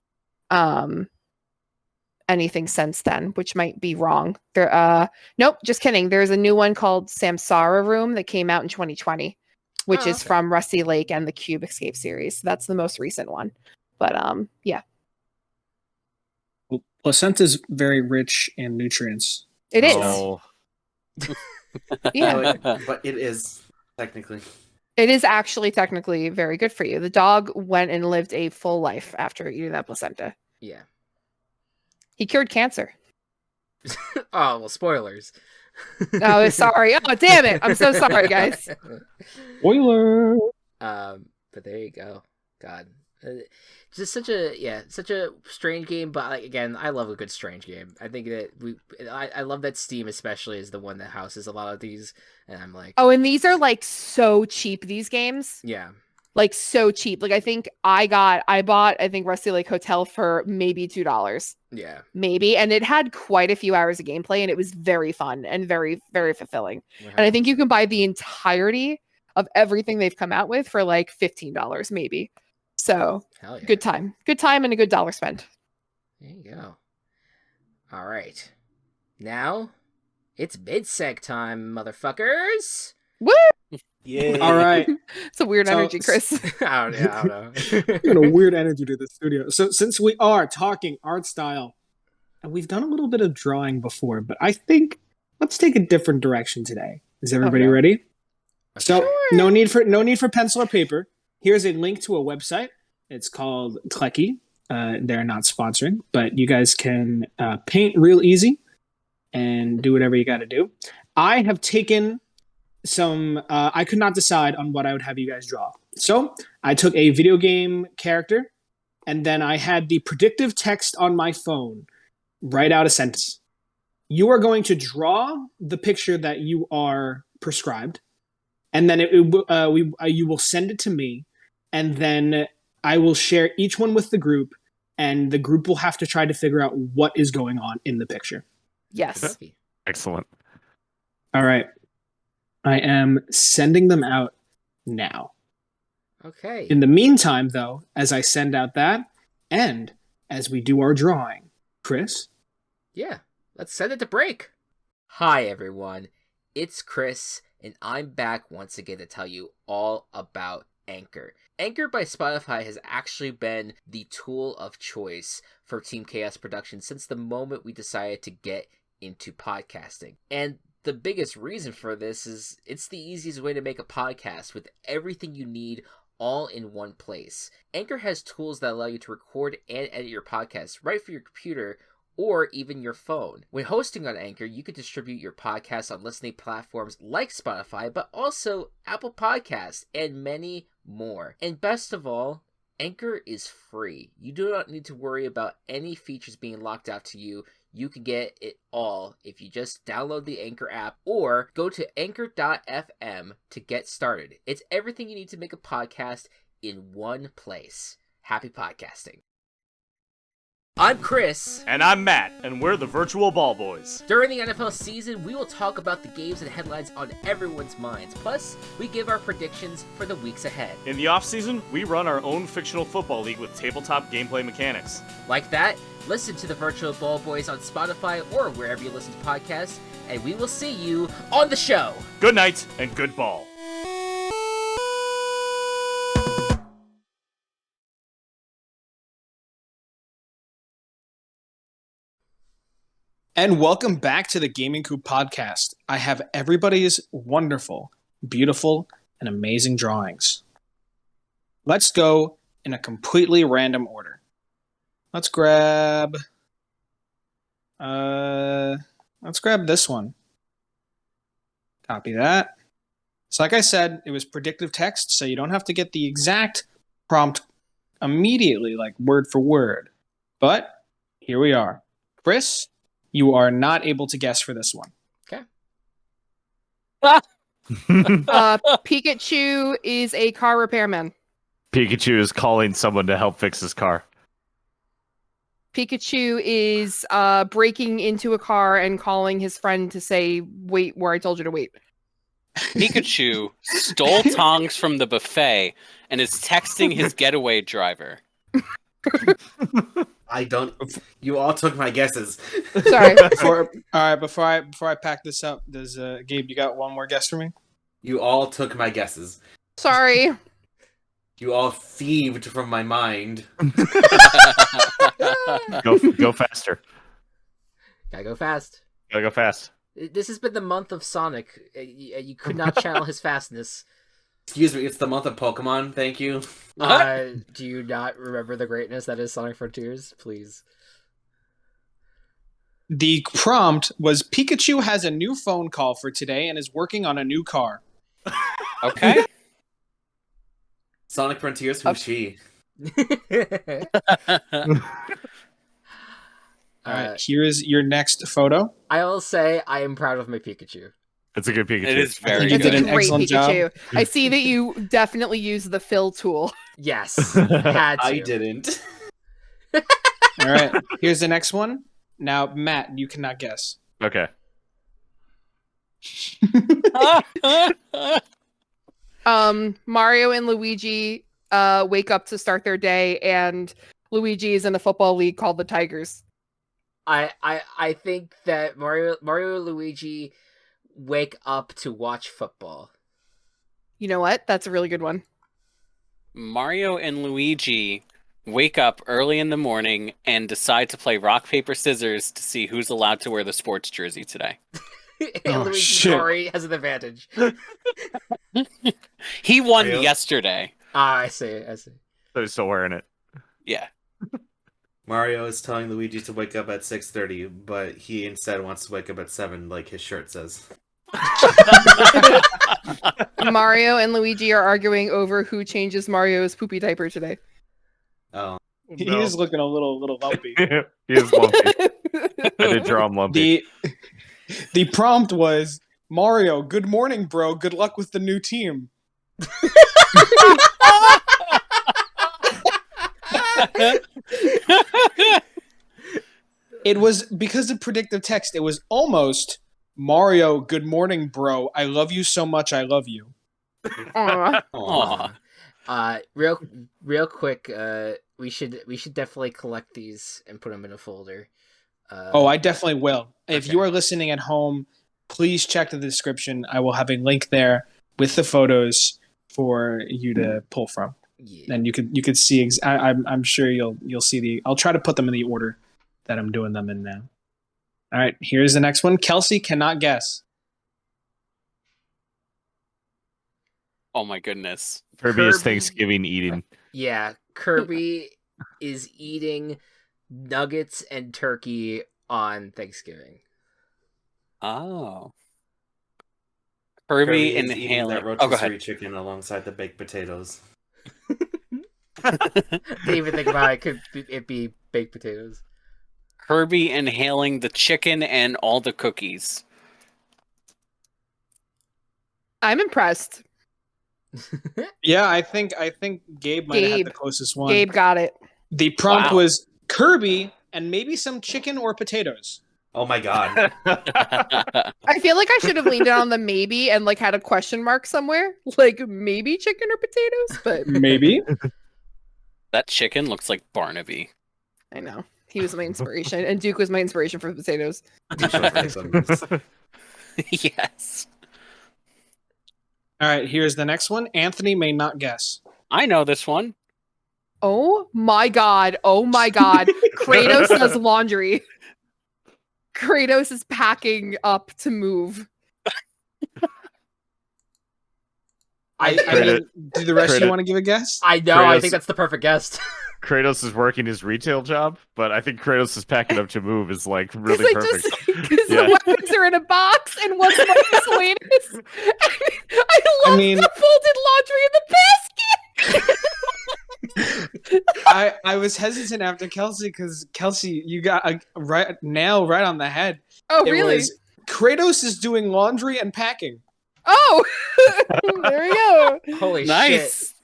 anything since then, which might be wrong. Nope, just kidding. There's a new one called Samsara Room that came out in 2020, which is from Rusty Lake and the Cube Escape series. So that's the most recent one. But yeah. Well, placenta's very rich in nutrients. It is. Oh. Yeah. But it is technically. It is actually technically very good for you. The dog went and lived a full life after eating that placenta. Yeah. He cured cancer. Oh, well, spoilers. Oh, sorry. Oh, damn it. I'm so sorry, guys. Spoiler. But there you go. God. Just such a strange game, but like, again, I love a good strange game. I think that I love that Steam especially is the one that houses a lot of these, and I'm like, oh, and these are like so cheap, these games. Yeah. Like so cheap. Like I think I bought Rusty Lake Hotel for maybe $2. Yeah. Maybe. And it had quite a few hours of gameplay, and it was very fun and very, very fulfilling. 100%. And I think you can buy the entirety of everything they've come out with for like $15 maybe. So hell yeah. Good time and a good dollar spent. There you go. All right. Now it's mid-seg time, motherfuckers. Woo! Yeah. All right. It's a weird energy, Chris. I don't know. Got a weird energy to the studio. So since we are talking art style, and we've done a little bit of drawing before, but I think let's take a different direction today. Is everybody ready? Okay. So no need for pencil or paper. Here's a link to a website. It's called Klecky. They're not sponsoring, but you guys can paint real easy. and do whatever you got to do. I have taken some. I could not decide on what I would have you guys draw. So I took a video game character, and then I had the predictive text on my phone write out a sentence. You are going to draw the picture that you are prescribed, and then you will send it to me, and then I will share each one with the group, and the group will have to try to figure out what is going on in the picture. Yes. Excellent. All right. I am sending them out now. Okay. In the meantime, though, as I send out that, and as we do our drawing, Chris? Yeah, let's send it to break. Hi, everyone. It's Chris, and I'm back once again to tell you all about Anchor. Anchor by Spotify has actually been the tool of choice for Team Chaos Productions since the moment we decided to get into podcasting. And the biggest reason for this is it's the easiest way to make a podcast with everything you need all in one place. Anchor has tools that allow you to record and edit your podcast right from your computer or even your phone. When hosting on Anchor, you can distribute your podcast on listening platforms like Spotify, but also Apple Podcasts and many more. And best of all, Anchor is free. You do not need to worry about any features being locked out to you. You can get it all if you just download the Anchor app or go to anchor.fm to get started. It's everything you need to make a podcast in one place. Happy podcasting. I'm Chris. And I'm Matt, and we're the Virtual Ball Boys. During the NFL season, we will talk about the games and headlines on everyone's minds. Plus, we give our predictions for the weeks ahead. In the offseason, we run our own fictional football league with tabletop gameplay mechanics. Like that, listen to the Virtual Ball Boys on Spotify or wherever you listen to podcasts, and we will see you on the show. Good night, and good ball. And welcome back to the Gaming Coop podcast. I have everybody's wonderful, beautiful, and amazing drawings. Let's go in a completely random order. Let's grab this one. Copy that. So like I said, it was predictive text, so you don't have to get the exact prompt immediately, like word for word. But here we are. Chris, you are not able to guess for this one. Okay. Pikachu is a car repairman. Pikachu is calling someone to help fix his car. Pikachu is breaking into a car and calling his friend to say, wait where I told you to wait. Pikachu stole tongs from the buffet and is texting his getaway driver. I don't. You all took my guesses. Sorry. Before I pack this up, does Gabe, you got one more guess for me? You all took my guesses. Sorry. You all thieved from my mind. Go faster. Gotta go fast. Gotta go fast. This has been the month of Sonic. You could not channel his fastness. Excuse me, it's the month of Pokemon, thank you. Do you not remember the greatness that is Sonic Frontiers? Please. The prompt was Pikachu has a new phone call for today and is working on a new car. Okay. Sonic Frontiers, who's she? All right, here is your next photo. I will say I am proud of my Pikachu. It's a good Pikachu. It is very you good. did an Great excellent Pikachu. job. I see that you definitely use the fill tool. Yes, had to. I didn't. All right, here's the next one. Now, Matt, you cannot guess. Okay. Mario and Luigi wake up to start their day, and Luigi is in a football league called the Tigers. I think that Mario and Luigi wake up to watch football. You know what? That's a really good one. Mario and Luigi wake up early in the morning and decide to play rock, paper, scissors to see who's allowed to wear the sports jersey today. And Luigi shit. Tori has an advantage. He won Mario? yesterday. I see. So he's still wearing it. Yeah. Mario is telling Luigi to wake up at 6:30, but he instead wants to wake up at 7, like his shirt says. Mario and Luigi are arguing over who changes Mario's poopy diaper today. Oh, He is looking a little lumpy. He is lumpy. I did draw him lumpy. The prompt was, Mario, good morning, bro. Good luck with the new team. It was, because of predictive text, it was almost, Mario, good morning, bro. I love you so much, I love you. Aww. Aw. Real quick, we should definitely collect these and put them in a folder. I definitely will. If Okay. you are listening at home, please check the description. I will have a link there with the photos for you to pull from, Yeah. and you could see. I'm sure you'll see the. I'll try to put them in the order that I'm doing them in now. All right, here's the next one. Kelsey cannot guess. Oh my goodness. Kirby is Kirby- Thanksgiving eating. Yeah, Kirby is eating nuggets and turkey on Thanksgiving. Oh. Kirby is eating inhaling. that Oh, go rotisserie ahead. chicken alongside the baked potatoes. Didn't even think about it. Could it be baked potatoes? Kirby inhaling the chicken and all the cookies. I'm impressed. Yeah, I think Gabe might have had Gabe. the closest one. Gabe got it. The prompt Wow. was Kirby and maybe some chicken or potatoes. Oh my god. I feel like I should have leaned in on the maybe and like had a question mark somewhere, like maybe chicken or potatoes. But Maybe. That chicken looks like Barnaby. I know he was my inspiration, and Duke was my inspiration for the potatoes. Yes. All right, here's the next one. Anthony may not guess. I know this one. Oh my god! Oh my god! Kratos does laundry. Kratos is packing up to move. I mean, do the rest of you want to give a guess? I know. I Kratos- think that's the perfect guest. Kratos is working his retail job, but I think Kratos is packing up to move is like really Because perfect. the weapons are in a box and one's more miscellaneous. I love the folded laundry in the basket. I was hesitant after Kelsey because Kelsey, you got a right on the head. Oh, It really? was Kratos is doing laundry and packing. Oh, there we go. Holy shit! Nice.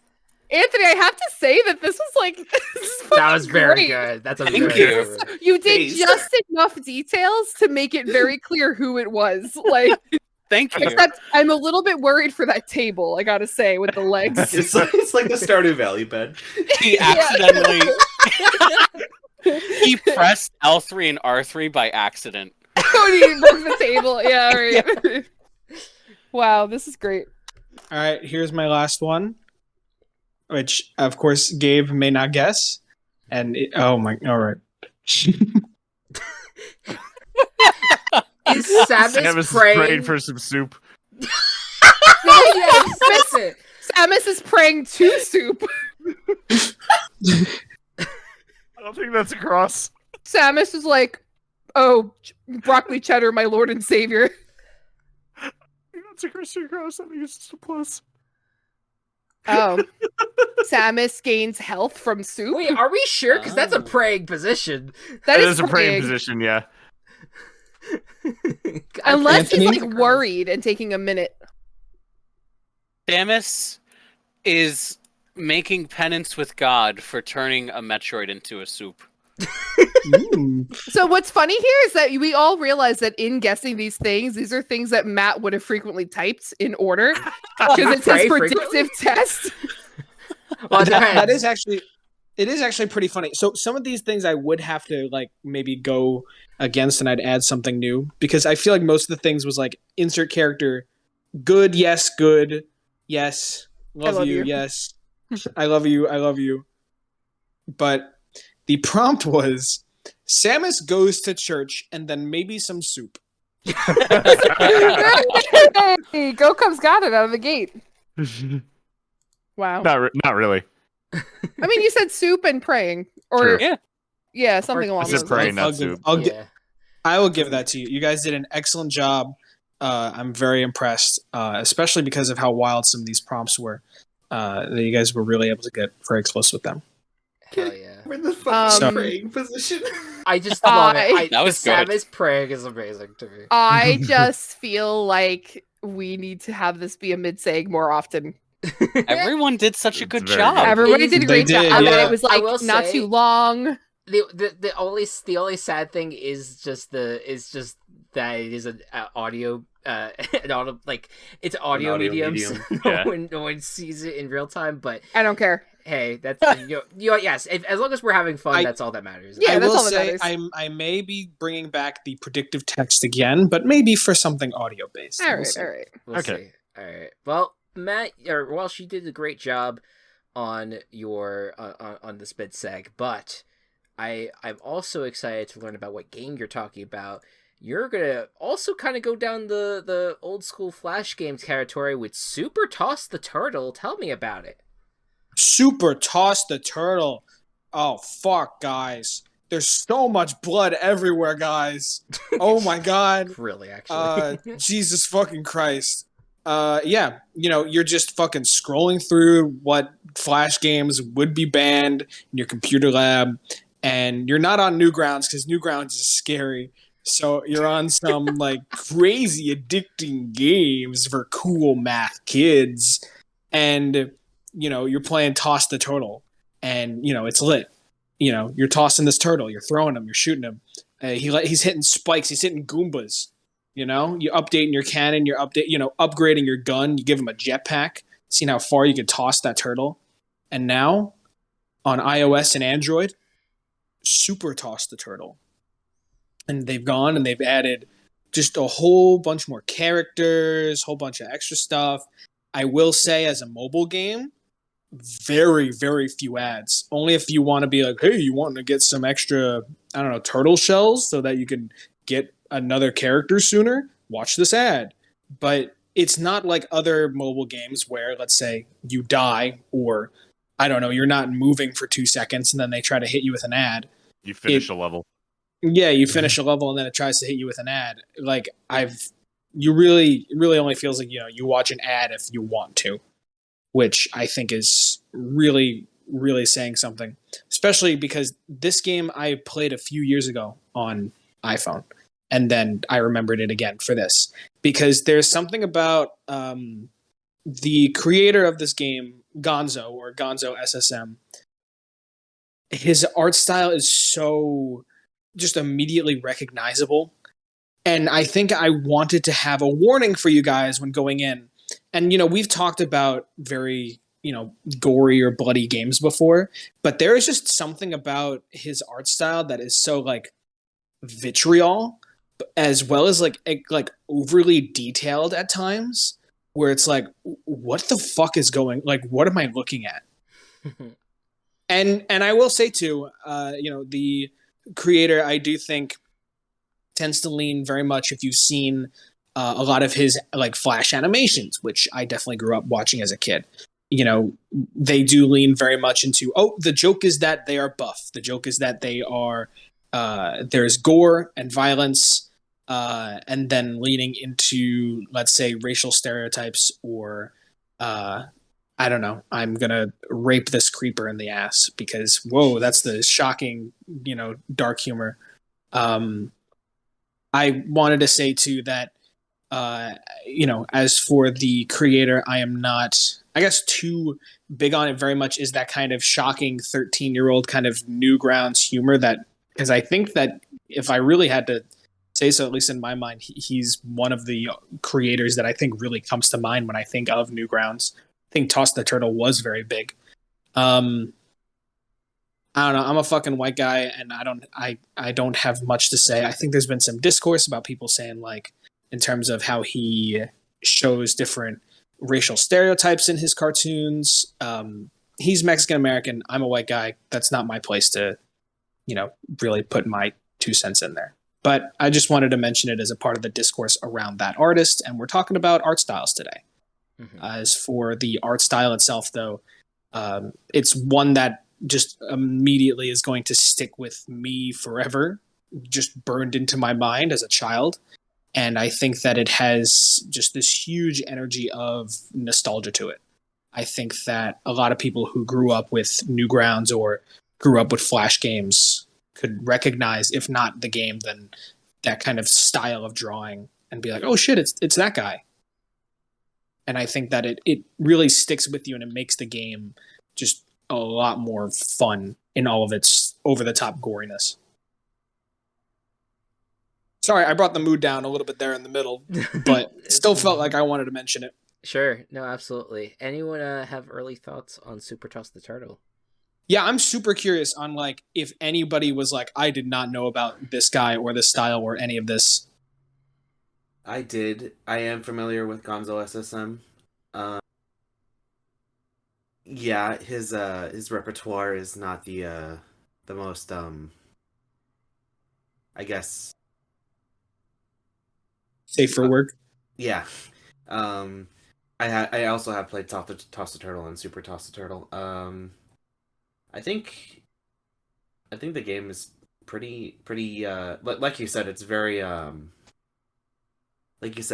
Anthony, I have to say that this was like That was very great. good. That's a Thank very you. good. You did Jeez. just enough details to make it very clear who it was. Like, Thank you. except I'm a little bit worried for that table. I gotta say, with the legs. It's like the Stardew Valley bed. He accidentally he pressed L3 and R3 by accident. Oh, you broke the table. Yeah, right. Wow, this is great. All right, here's my last one, which of course Gabe may not guess. And all right. Is Samus Samus praying? is praying for some soup. Yes, that's it. Samus is praying to soup. I don't think that's a cross. Samus is like, "Oh, broccoli cheddar, my lord and savior." I think that's a Christian cross. I think it's just a plus. Oh, Samus gains health from soup. Wait, are we sure? Because that's a Oh. praying position. That It is a praying praying. position, yeah. Unless he's Anthony? like worried and taking a minute. Samus is making penance with God for turning a Metroid into a soup. So what's funny here is that we all realize that in guessing these are things that Matt would have frequently typed in order because it says Pray predictive frequently? test. Well, it that depends. is actually pretty funny. So some of these things I would have to like maybe go against, and I'd add something new because I feel like most of the things was like insert character, good, yes, love you, you. yes, I love you. But the prompt was Samus goes to church and then maybe some soup. Hey, Go Cubs got it out of the gate. Wow. Not really. I mean, you said soup and praying, or True. Yeah. Yeah, something along I said those prey, lines. not I'll soup. gi- Yeah. I will give that to you. You guys did an excellent job. I'm very impressed, especially because of how wild some of these prompts were. That you guys were really able to get very close with them. Hell yeah. We're in the fucking Um, praying position. I just love it. That was the good. Samus praying is amazing to me. I just feel like we need to have this be a mid-seg more often. Everyone did such a It's good very job. good. Everybody is- did a They great job. did, And yeah. it was I like will not say- too long. The only sad thing is just that it is an audio an audio like it's audio, audio medium. medium. So Yeah. no one sees it in real time, but I don't care. hey, that's yes. As long as we're having fun, that's all that matters. Yeah, I that's will all that say matters. I may be bringing back the predictive text again, but maybe for something audio based. All right, all right. We'll Okay. see. All right. Well, Matt, or Walsh, you did a great job on your on the spit seg, but I'm also excited to learn about what game you're talking about. You're gonna also kind of go down the old school Flash games territory with Super Toss the Turtle. Tell me about it. Super Toss the Turtle. Oh fuck, guys! There's so much blood everywhere, guys. Oh my god. Really, actually. Jesus fucking Christ. Yeah, you're just fucking scrolling through what Flash games would be banned in your computer lab, and you're not on Newgrounds because Newgrounds is scary. So you're on some like crazy addicting games for cool math kids, and you're playing Toss the Turtle, and it's lit. You're tossing this turtle, you're throwing him, you're shooting him. He's hitting spikes, he's hitting Goombas. You're updating your cannon, you're upgrading your gun, you give him a jetpack, seeing how far you can toss that turtle. And now, on iOS and Android, Super Toss the Turtle. And they've gone and they've added just a whole bunch more characters, whole bunch of extra stuff. I will say, as a mobile game, very, very few ads. Only if you want to be like, hey, you want to get some extra, I don't know, turtle shells so that you can get another character sooner, watch this ad. But it's not like other mobile games where, let's say, you die or, I don't know, you're not moving for 2 seconds and then they try to hit you with an ad. You finish a level. Yeah, you finish a level and then it tries to hit you with an ad. Like, you really, really only feels like, you watch an ad if you want to, which I think is really, really saying something. Especially because this game I played a few years ago on iPhone. And then I remembered it again for this. Because there's something about the creator of this game, Gonzo, or Gonzo SSM. His art style is so just immediately recognizable. And I think I wanted to have a warning for you guys when going in. And, we've talked about very, gory or bloody games before, but there is just something about his art style that is so, like, vitriol, as well as, like overly detailed at times, where it's like, what the fuck is going, like, what am I looking at? And I will say, too, the creator, I do think, tends to lean very much, if you've seen a lot of his like Flash animations, which I definitely grew up watching as a kid. They do lean very much into, the joke is that they are buff. The joke is that they are, there's gore and violence, and then leaning into, let's say, racial stereotypes or, I don't know, I'm going to rape this creeper in the ass because, whoa, that's the shocking, dark humor. I wanted to say, too, that, as for the creator, I am not, I guess, too big on it very much is that kind of shocking 13-year-old kind of Newgrounds humor that, because I think that if I really had to say so, at least in my mind, he's one of the creators that I think really comes to mind when I think of Newgrounds. I think Toss the Turtle was very big. I don't know. I'm a fucking white guy, and I don't have much to say. I think there's been some discourse about people saying, like, in terms of how he shows different racial stereotypes in his cartoons. He's Mexican American. I'm a white guy. That's not my place to, really put my 2 cents in there. But I just wanted to mention it as a part of the discourse around that artist, and we're talking about art styles today. Mm-hmm. As for the art style itself, though, it's one that just immediately is going to stick with me forever, just burned into my mind as a child. And I think that it has just this huge energy of nostalgia to it. I think that a lot of people who grew up with Newgrounds or grew up with Flash games could recognize, if not the game, then that kind of style of drawing and be like, oh shit, it's that guy. And I think that it really sticks with you and it makes the game just a lot more fun in all of its over-the-top goriness. Sorry, I brought the mood down a little bit there in the middle, but still felt like I wanted to mention it. Sure, no, absolutely. Anyone have early thoughts on Super Toss the Turtle? Yeah, I'm super curious on like if anybody was like, I did not know about this guy or this style or any of this. I did. I am familiar with Gonzo SSM. Yeah, his repertoire is not the most I guess Safe for work. yeah. I also have played Toss the Turtle and Super Toss the Turtle. I think the game is pretty like you said,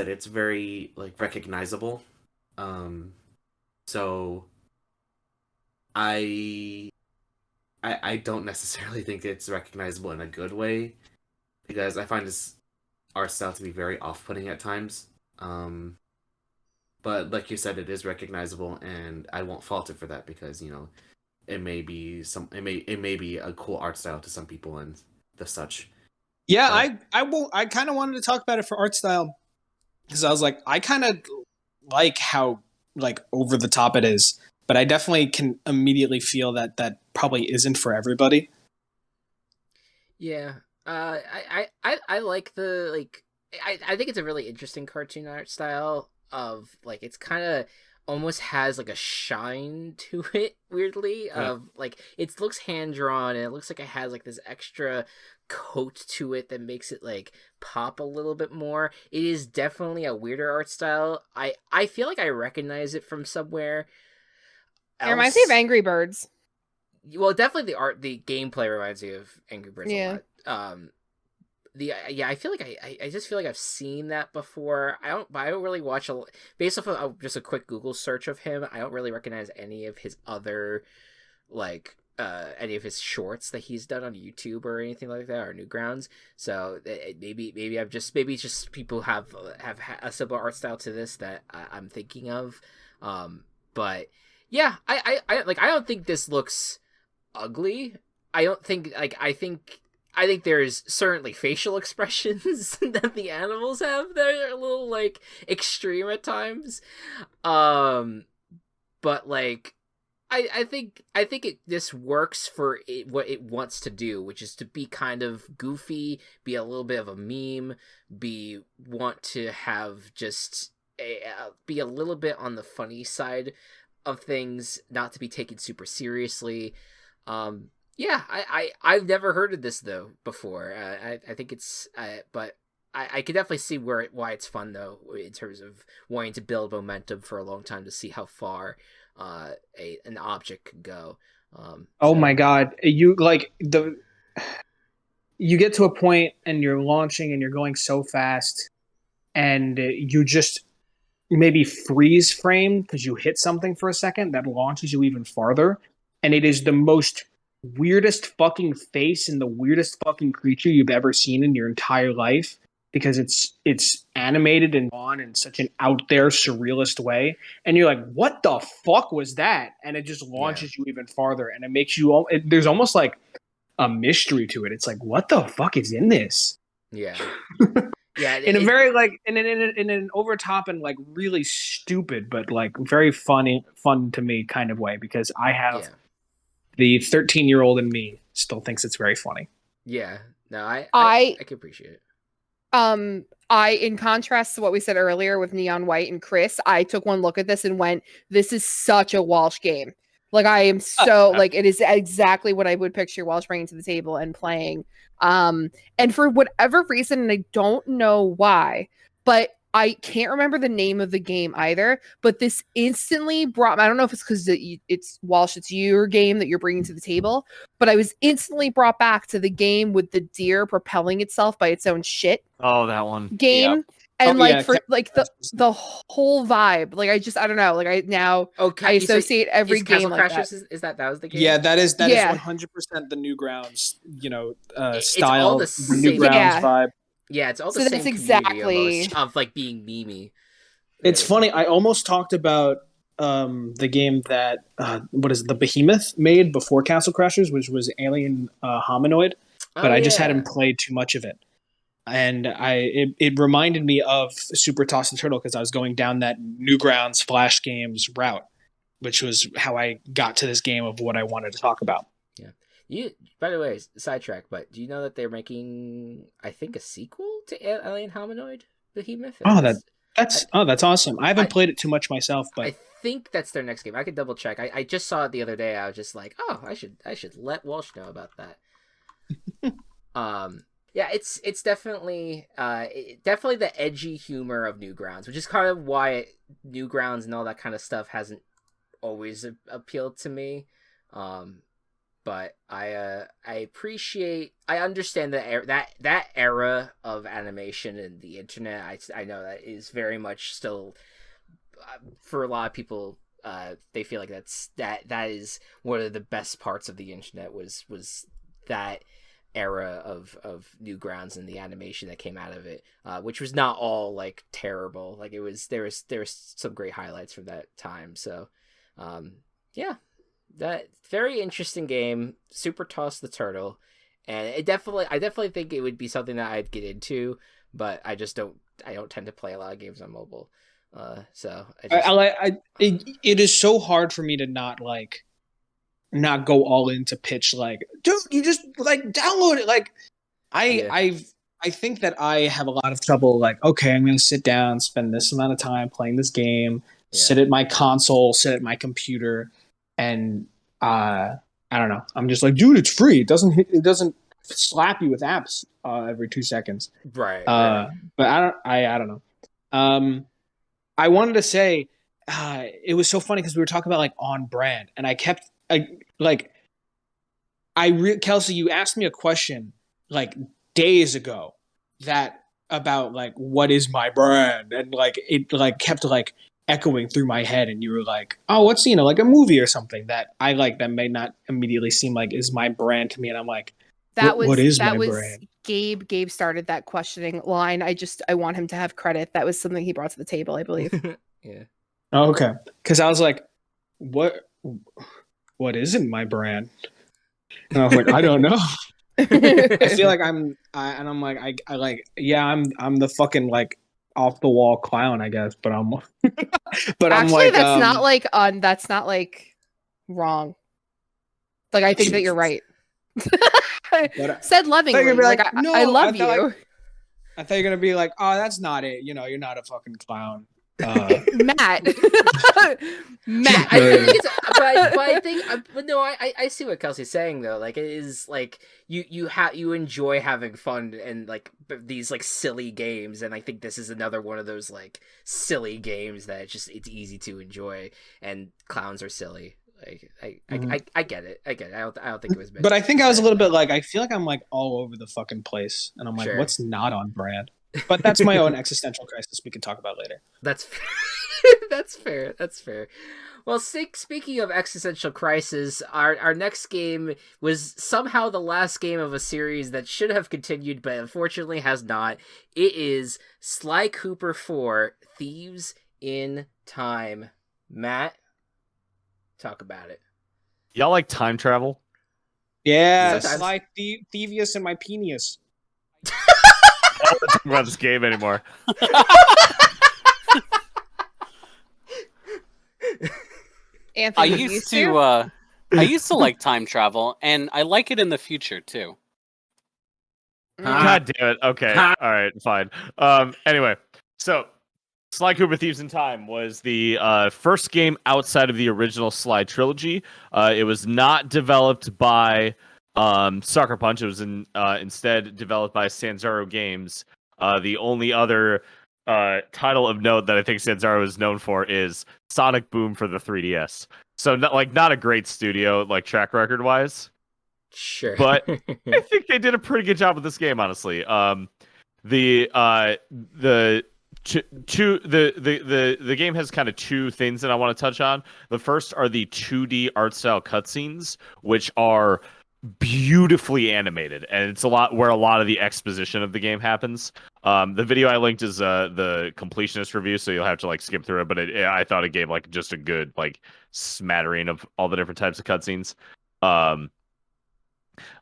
it's very like recognizable. So I don't necessarily think it's recognizable in a good way because I find this art style to be very off-putting at times. But like you said, it is recognizable, and I won't fault it for that because it may be a cool art style to some people and the such. Yeah, I kind of wanted to talk about it for art style because I was like, I kind of like how like over the top it is, but I definitely can immediately feel that probably isn't for everybody. Yeah, I like the like. I think it's a really interesting cartoon art style of like it's kind of almost has like a shine to it weirdly of like it looks hand drawn and it looks like it has like this extra coat to it that makes it like pop a little bit more. It is definitely a weirder art style. I feel like I recognize it from somewhere else. It reminds me of Angry Birds. Well, definitely the gameplay reminds me of Angry Birds a lot. I feel like I just feel like I've seen that before. I don't really watch based off of just a quick Google search of him. I don't really recognize any of his other like any of his shorts that he's done on YouTube or anything like that or Newgrounds. So maybe it's just people have a similar art style to this that I'm thinking of. But yeah, I don't think this looks ugly. I don't think like I think there's certainly facial expressions that the animals have that are a little like extreme at times. But like I think this works for what it wants to do, which is to be kind of goofy, be a little bit of a meme, want to have just be a little bit on the funny side of things, not to be taken super seriously. Yeah, I've never heard of this though before. I think it's, but I could definitely see why it's fun though in terms of wanting to build momentum for a long time to see how far an object could go. Oh my god, you get to a point and you're launching and you're going so fast, and you just maybe freeze frame because you hit something for a second that launches you even farther, and it is the most weirdest fucking face and the weirdest fucking creature you've ever seen in your entire life because it's animated and drawn in such an out there surrealist way, and you're like, what the fuck was that? And it just launches you even farther, and it makes you there's almost like a mystery to it. It's like, what the fuck is in this? Yeah. In a very like in an over top and like really stupid but like very fun to me kind of way, because I have the 13-year-old in me still thinks it's very funny. Yeah. No, I can appreciate it. In contrast to what we said earlier with Neon White and Chris, I took one look at this and went, this is such a Walsh game. Like I am so like it is exactly what I would picture Walsh bringing to the table and playing. And for whatever reason, and I don't know why, but I can't remember the name of the game either, but this instantly brought. I don't know if it's because it's Walsh, it's your game that you're bringing to the table, but I was instantly brought back to the game with the deer propelling itself by its own shit. Oh, that one game. Yep. And Oh, like yeah, for like the whole vibe, like I don't know, like I associate every game Castle like Crashers, that. Is that was the game? Yeah, that is Yeah. 100% the Newgrounds, It's style, all the same. Newgrounds Yeah. vibe. Yeah, it's all the So same that's community exactly- almost of like being memey. It's Really. funny. I almost talked about the game that what is it, the Behemoth made before Castle Crashers, which was Alien Hominoid, but I just hadn't played too much of it, and it reminded me of Super Toss the Turtle because I was going down that Newgrounds Flash Games route, which was how I got to this game of what I wanted to talk about. You, by the way, sidetrack, but do you know that they're making, I think, a sequel to Alien Hominoid Behemoth? Oh, that's awesome. I haven't played it too much myself, but I think that's their next game. I could double check. I just saw it the other day. I was just like, oh, I should let Walsh know about that. Yeah, it's definitely definitely the edgy humor of Newgrounds, which is kind of why Newgrounds and all that kind of stuff hasn't always appealed to me. But I understand that era of animation and the internet. I know that is very much still for a lot of people. They feel like that is one of the best parts of the internet was that era of Newgrounds and the animation that came out of it, which was not all like terrible. Like there was some great highlights from that time. So yeah. That very interesting game, Super Toss the Turtle, and I definitely think it would be something that I'd get into, but I don't tend to play a lot of games on mobile, so it is so hard for me to not go all in to pitch like, dude, you just like download it. Like I think that I have a lot of trouble. Like, okay, I'm going to sit down, spend this amount of time playing this game, sit at my console, sit at my computer. And I don't know. I'm just like, dude, it's free. It doesn't slap you with apps every 2 seconds. Right. But I don't know. I wanted to say it was so funny because we were talking about like on brand, and I kept Kelsey, you asked me a question like days ago that about like what is my brand, and like it like kept like echoing through my head, and you were like, oh, what's like a movie or something that I like that may not immediately seem like is my brand to me, and I'm like, what is my brand? Gabe started that questioning line. I want him to have credit. That was something he brought to the table, I believe. Yeah. Oh, okay. Because I was like, what isn't my brand? And I was like, I don't know. I feel like I'm the fucking like off the wall clown, I guess, but I'm but I'm actually like that's not like wrong. Like I think that you're right. Said lovingly, like no, I love you. I thought you're gonna be like, oh, that's not it. You're not a fucking clown. Matt. I see what Kelsey's saying though. Like it is like you enjoy having fun and like these like silly games, and I think this is another one of those like silly games that it's easy to enjoy, and clowns are silly. Like I get it. I don't think it was meant. But I think I was a little bit like, I feel like I'm like all over the fucking place, and I'm like, what's not on brand? But that's my own existential crisis we can talk about later. That's fair. That's fair. Well, speaking of existential crisis, our next game was somehow the last game of a series that should have continued, but unfortunately has not. It is Sly Cooper 4, Thieves in Time. Matt, talk about it. Y'all like time travel? Yeah, Sly Thievius and my penis. I don't talk about this game anymore. Anthony, I used to like time travel, and I like it in the future too. God damn it. Okay. All right, fine. Anyway, so Sly Cooper Thieves in Time was the first game outside of the original Sly trilogy. It was not developed by Sucker Punch. It was instead developed by Sanzaro Games. The only other title of note that I think Sanzaro is known for is Sonic Boom for the 3DS. So not a great studio like track record wise, Sure. but I think they did a pretty good job with this game, honestly. The game has kind of two things that I want to touch on. The first are the 2D art style cutscenes, which are beautifully animated, and it's a lot where a lot of the exposition of the game happens. The video I linked is the completionist review, so you'll have to like skip through it. But I thought it gave like just a good like smattering of all the different types of cutscenes. The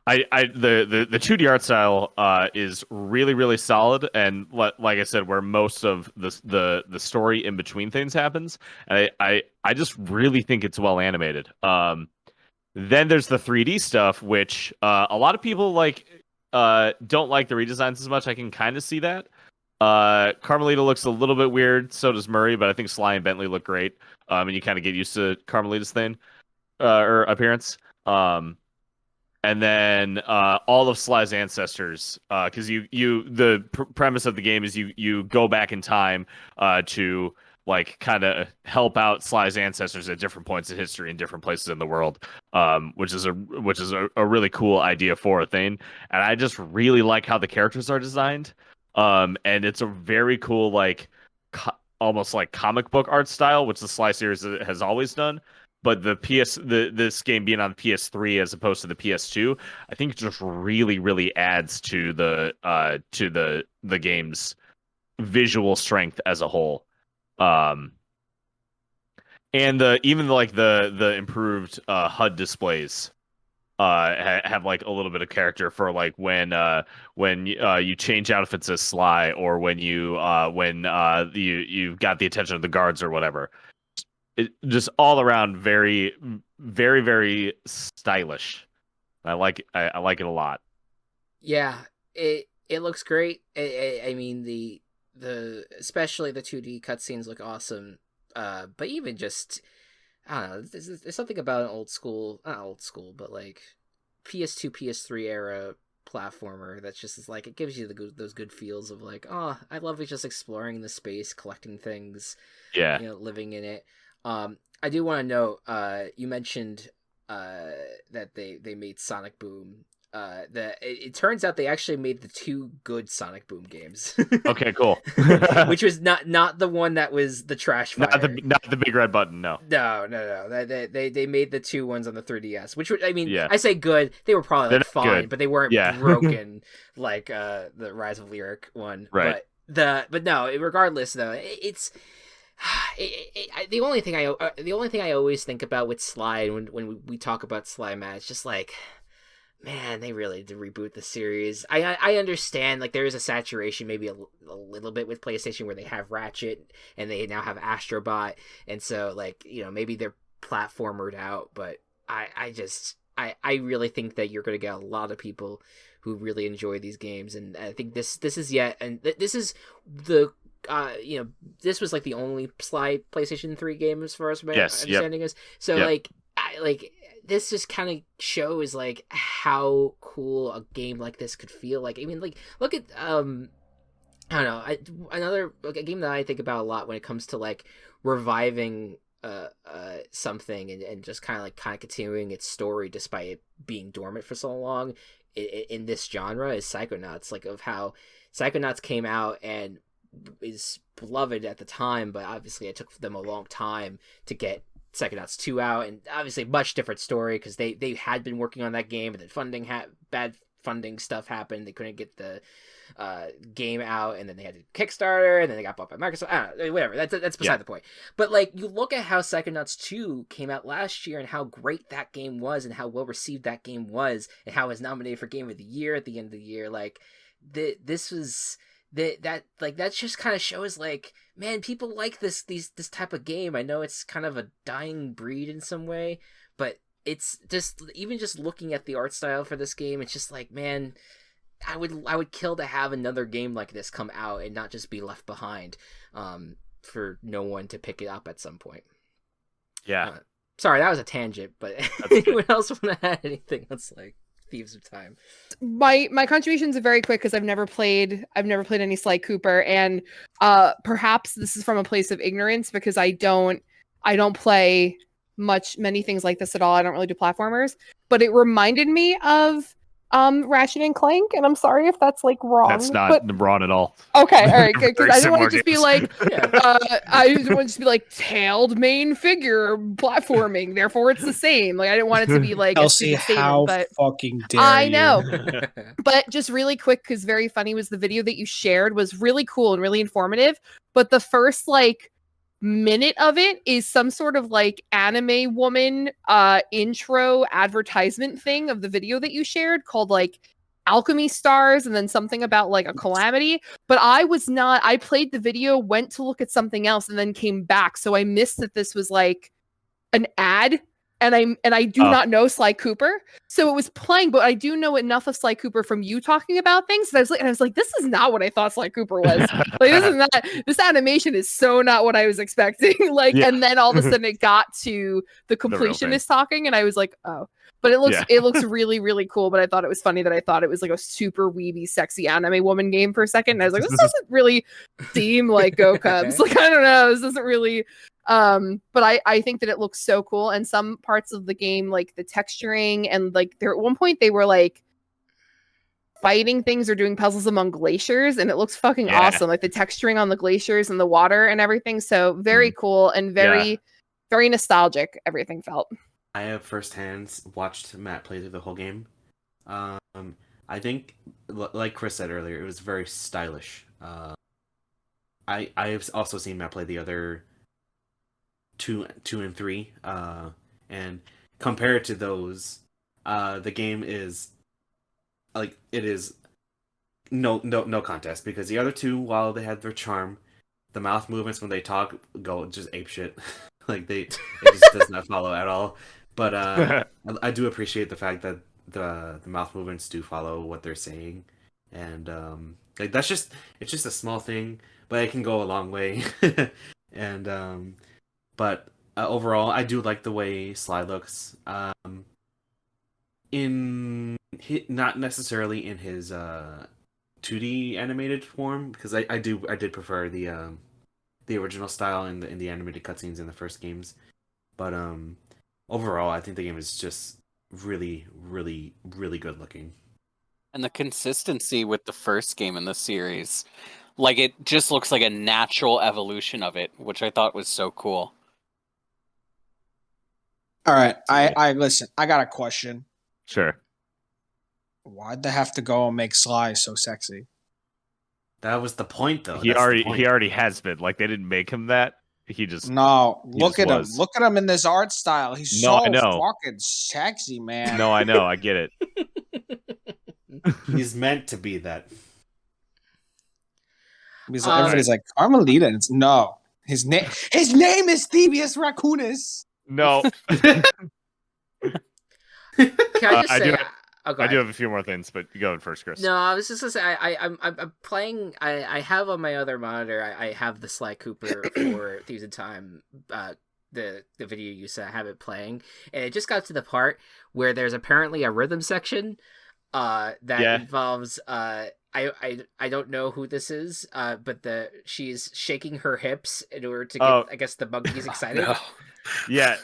2D art style is really really solid, and like I said, where most of the story in between things happens, and I just really think it's well animated. Then there's the 3D stuff, which a lot of people don't like the redesigns as much. I can kind of see that. Carmelita looks a little bit weird, so does Murray, but I think Sly and Bentley look great. And you kind of get used to Carmelita's thing or appearance. And then all of Sly's ancestors, because the premise of the game is you go back in time to like kind of help out Sly's ancestors at different points in history in different places in the world, which is a really cool idea for a thing. And I just really like how the characters are designed, and it's a very cool almost like comic book art style, which the Sly series has always done. But this game being on the PS3 as opposed to the PS2, I think just really, really adds to the game's visual strength as a whole. And the improved HUD displays have like a little bit of character for like when you change outfits as Sly, or when you've got the attention of the guards or whatever. Just all around very, very, very stylish. I like it a lot. Yeah, it looks great. I mean the especially the 2D cutscenes look awesome. But even just I don't know, there's something about an not old school, but like PS2, PS3 era platformer that's just like it gives you those good feels of like, oh, I love it, just exploring the space, collecting things, living in it. I do want to note, you mentioned that they made Sonic Boom. That it turns out they actually made the two good Sonic Boom games. Okay, cool. Which was not the one that was the trash fire. Not the big red button. No. They made the two ones on the 3DS, which I mean, I say good. They were probably fine, good, but they weren't broken like the Rise of Lyric one. Right. But no. Regardless, though, it's. The only thing I always think about with Sly when we talk about Sly, Matt, it's just like, man, they really did reboot the series. I understand like there is a saturation maybe a little bit with PlayStation where they have Ratchet and they now have Astrobot, and so like maybe they're platformered out, but I really think that you're going to get a lot of people who really enjoy these games, and I think this is this is the. This was like the only Sly PlayStation 3 game as far as my understanding is. So this just kind of shows like how cool a game like this could feel. Like I mean, like look at I don't know, another a game that I think about a lot when it comes to like reviving something and just kind of continuing its story despite it being dormant for so long in this genre is Psychonauts. Like of how Psychonauts came out and is beloved at the time, but obviously it took them a long time to get Psychonauts 2 out, and obviously much different story because they had been working on that game, and then bad funding stuff happened. They couldn't get the game out, and then they had to Kickstarter, and then they got bought by Microsoft. I don't know, whatever. That's beside the point. But like you look at how Psychonauts 2 came out last year, and how great that game was, and how well received that game was, and how it was nominated for Game of the Year at the end of the year. Like this was. That just kind of shows like, man, people like this type of game. I know it's kind of a dying breed in some way, but it's just even just looking at the art style for this game, it's just like, man, I would kill to have another game like this come out and not just be left behind for no one to pick it up at some point. Yeah. Sorry, that was a tangent, but anyone else want to add anything else like? Thieves of Time? My contributions are very quick because I've never played any Sly Cooper, and perhaps this is from a place of ignorance because I don't play many things like this at all. I don't really do platformers, but it reminded me of Ratchet and Clank, and I'm sorry if that's like wrong. That's not wrong at all. Okay, all right, good. Because Very I didn't want similar to just be games. like, Yeah. I didn't want to just be like tailed main figure platforming. Therefore, it's the same. Like I didn't want it to be like a Elsie, stupid statement, how but fucking dare I you? know. But just really quick, because very funny was the video that you shared was really cool and really informative. But the first like minute of it is some sort of like anime woman intro advertisement thing of the video that you shared called like Alchemy Stars and then something about like a calamity. But I played the video, went to look at something else, and then came back. So I missed that this was like an ad, and I do not know Sly Cooper, so it was playing, but I do know enough of Sly Cooper from you talking about things. And I was like, this is not what I thought Sly Cooper was. Like this animation is so not what I was expecting. Like, Yeah. and then all of a sudden it got to the completionist talking, and I was like, oh. But it looks really, really cool. But I thought it was funny that I thought it was like a super weeby, sexy anime woman game for a second. And I was like, this doesn't really seem like Go Cubs. Like, I don't know. This doesn't really. But I think that it looks so cool. And some parts of the game, like the texturing, and like there at one point they were like fighting things or doing puzzles among glaciers, and it looks fucking awesome. Like the texturing on the glaciers and the water and everything. So very cool and very, very nostalgic. Everything felt. I have firsthand watched Matt play through the whole game. I think, like Chris said earlier, it was very stylish. I have also seen Matt play the other two and three, and compared to those, the game is like it is no contest, because the other two, while they had their charm, the mouth movements when they talk go just apeshit. Like it just does not follow at all. But I do appreciate the fact that the mouth movements do follow what they're saying, and like it's just a small thing, but it can go a long way. And but overall, I do like the way Sly looks. Not necessarily in his 2D animated form, because I did prefer the original style in the animated cutscenes in the first games, but overall, I think the game is just really, really, really good looking. And the consistency with the first game in the series, like it just looks like a natural evolution of it, which I thought was so cool. All right, I listen. I got a question. Sure. Why'd they have to go and make Sly so sexy? That was the point, though. He already has been. Like they didn't make him that. He just look at him. was. Look at him in this art style. He's so fucking sexy, man. No, I know. I get it. He's meant to be that. Everybody's like Carmelita. And no, his name is Thievius Raccoonus. No. Can I just say? I do have a few more things, but you go in first, Chris. No, I was just gonna say I'm playing. I have on my other monitor. I have the Sly Cooper for Thieves in Time. The video you said, I have it playing, and it just got to the part where there's apparently a rhythm section that involves I don't know who this is, but she's shaking her hips in order to get I guess the monkeys excited. No. Yeah,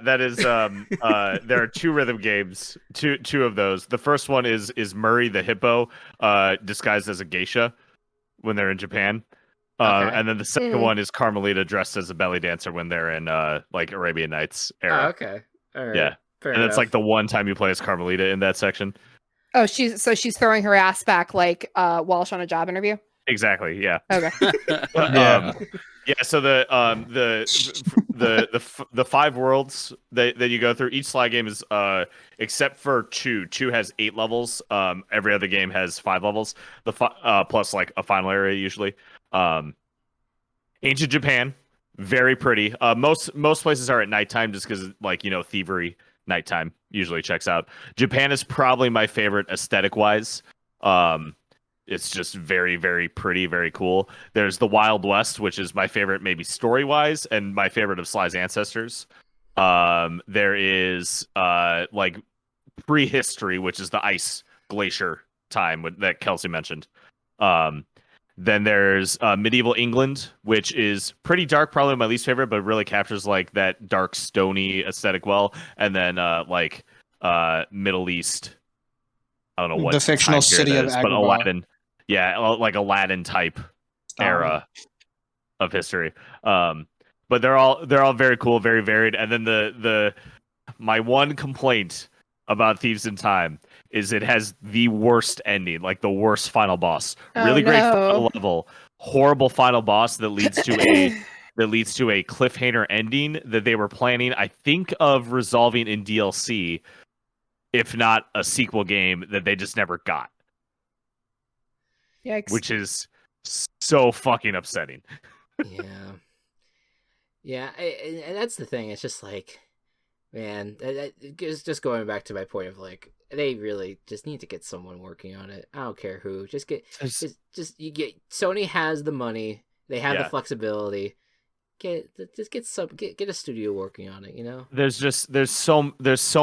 that is there are two rhythm games, two of those. The first one is Murray the hippo disguised as a geisha when they're in Japan. And then the second one is Carmelita dressed as a belly dancer when they're in like Arabian Nights era. Oh, okay. All right. Yeah. And it's like the one time you play as Carmelita in that section. Oh, she's throwing her ass back like Walsh on a job interview. Exactly. Yeah. Okay. Yeah. So the 5 worlds that you go through, each Sly game is except for two. Two has 8 levels. Every other game has 5 levels. Plus like a final area usually. Ancient Japan, very pretty. Most places are at nighttime just because thievery. Nighttime usually checks out. Japan is probably my favorite aesthetic wise. It's just very, very pretty, very cool. There's the Wild West, which is my favorite, maybe story wise, and my favorite of Sly's ancestors. There is like prehistory, which is the ice glacier time that Kelsey mentioned. Then there's medieval England, which is pretty dark, probably my least favorite, but really captures like that dark, stony aesthetic well. And then Middle East. I don't know what The fictional time period city that of is, but Agrabah. Aladdin, yeah, like Aladdin type era of history. But they're all very cool, very varied. And then my one complaint about Thieves in Time is it has the worst ending, like the worst final boss. Really great final level, horrible final boss that leads to a cliffhanger ending that they were planning, I think, of resolving in DLC, if not a sequel game that they just never got. Yikes. Which is so fucking upsetting. Yeah, and that's the thing. It's just like, man, it's just going back to my point of like, they really just need to get someone working on it. I don't care who. Just Sony has the money. They have the flexibility. Get a studio working on it. You know, there's so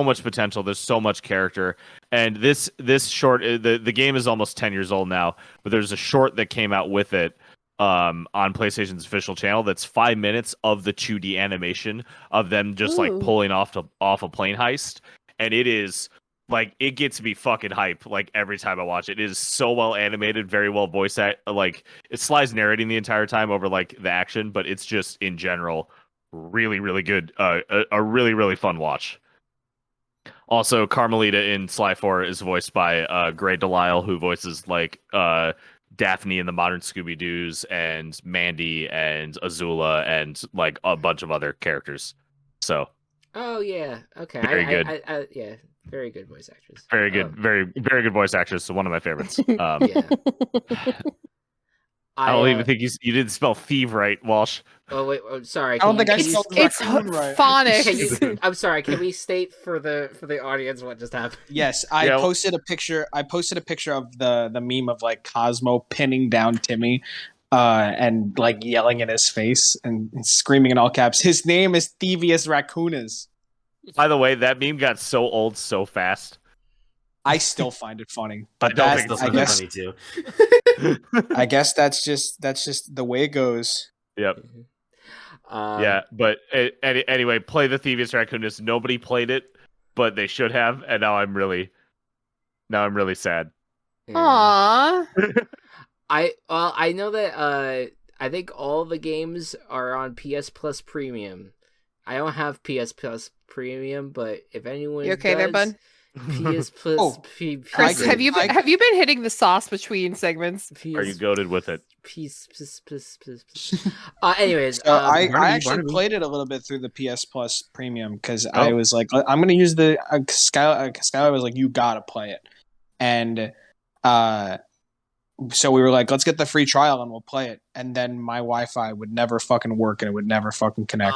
much potential. There's so much character, and this short, the game is almost 10 years old now, but there's a short that came out with it on PlayStation's official channel that's 5 minutes of the 2D animation of them just like pulling off a plane heist, and it is like, it gets me fucking hype like every time I watch it. It is so well animated, very well voice like it's Sly's narrating the entire time over like the action, but it's just in general really, really good. A really, really fun watch. Also, Carmelita in Sly 4 is voiced by Gray Delisle, who voices like Daphne in the modern Scooby-Doo's and Mandy and Azula and like a bunch of other characters. So. Oh yeah. Okay. Very good. Yeah. Very good voice actress. Very good. Very good voice actress. So one of my favorites. Yeah. I don't even think you didn't spell thief right, Walsh. Oh wait, sorry. I don't think I spelled It's raccoon right. phonics. I'm sorry. Can we state for the audience what just happened? Yes, I posted a picture. I posted a picture of the meme of like Cosmo pinning down Timmy, and like yelling in his face and screaming in all caps, "His name is Thievius Raccoonus." By the way, that meme got so old so fast. I still find it funny, but I guess funny too. I guess that's just the way it goes. Yep. Yeah, but anyway, play the Thievius Raccoonus. Nobody played it, but they should have, and now I'm really sad. Aww. I know that I think all the games are on PS Plus Premium. I don't have PS Plus Premium, but if anyone you okay does, there, bud? PS Plus. Chris, have you been hitting the sauce between segments? Are you goated with it? Anyways, I actually played it a little bit through the PS Plus Premium because I was like, I'm gonna use the Skylar was like, you gotta play it, and so we were like, let's get the free trial and we'll play it. And then my Wi-Fi would never fucking work and it would never fucking connect.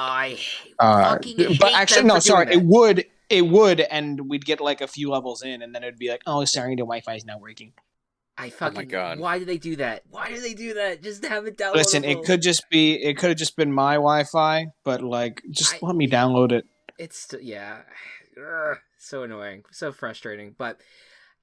But actually, no, sorry, it would, and we'd get like a few levels in, and then it'd be like, oh, sorry, the Wi-Fi is not working. Oh my god! Why do they do that? Why do they do that? Just to have it downloadable. Listen, it could have just been my Wi-Fi, but like, just let me download it. It's so annoying, so frustrating, but.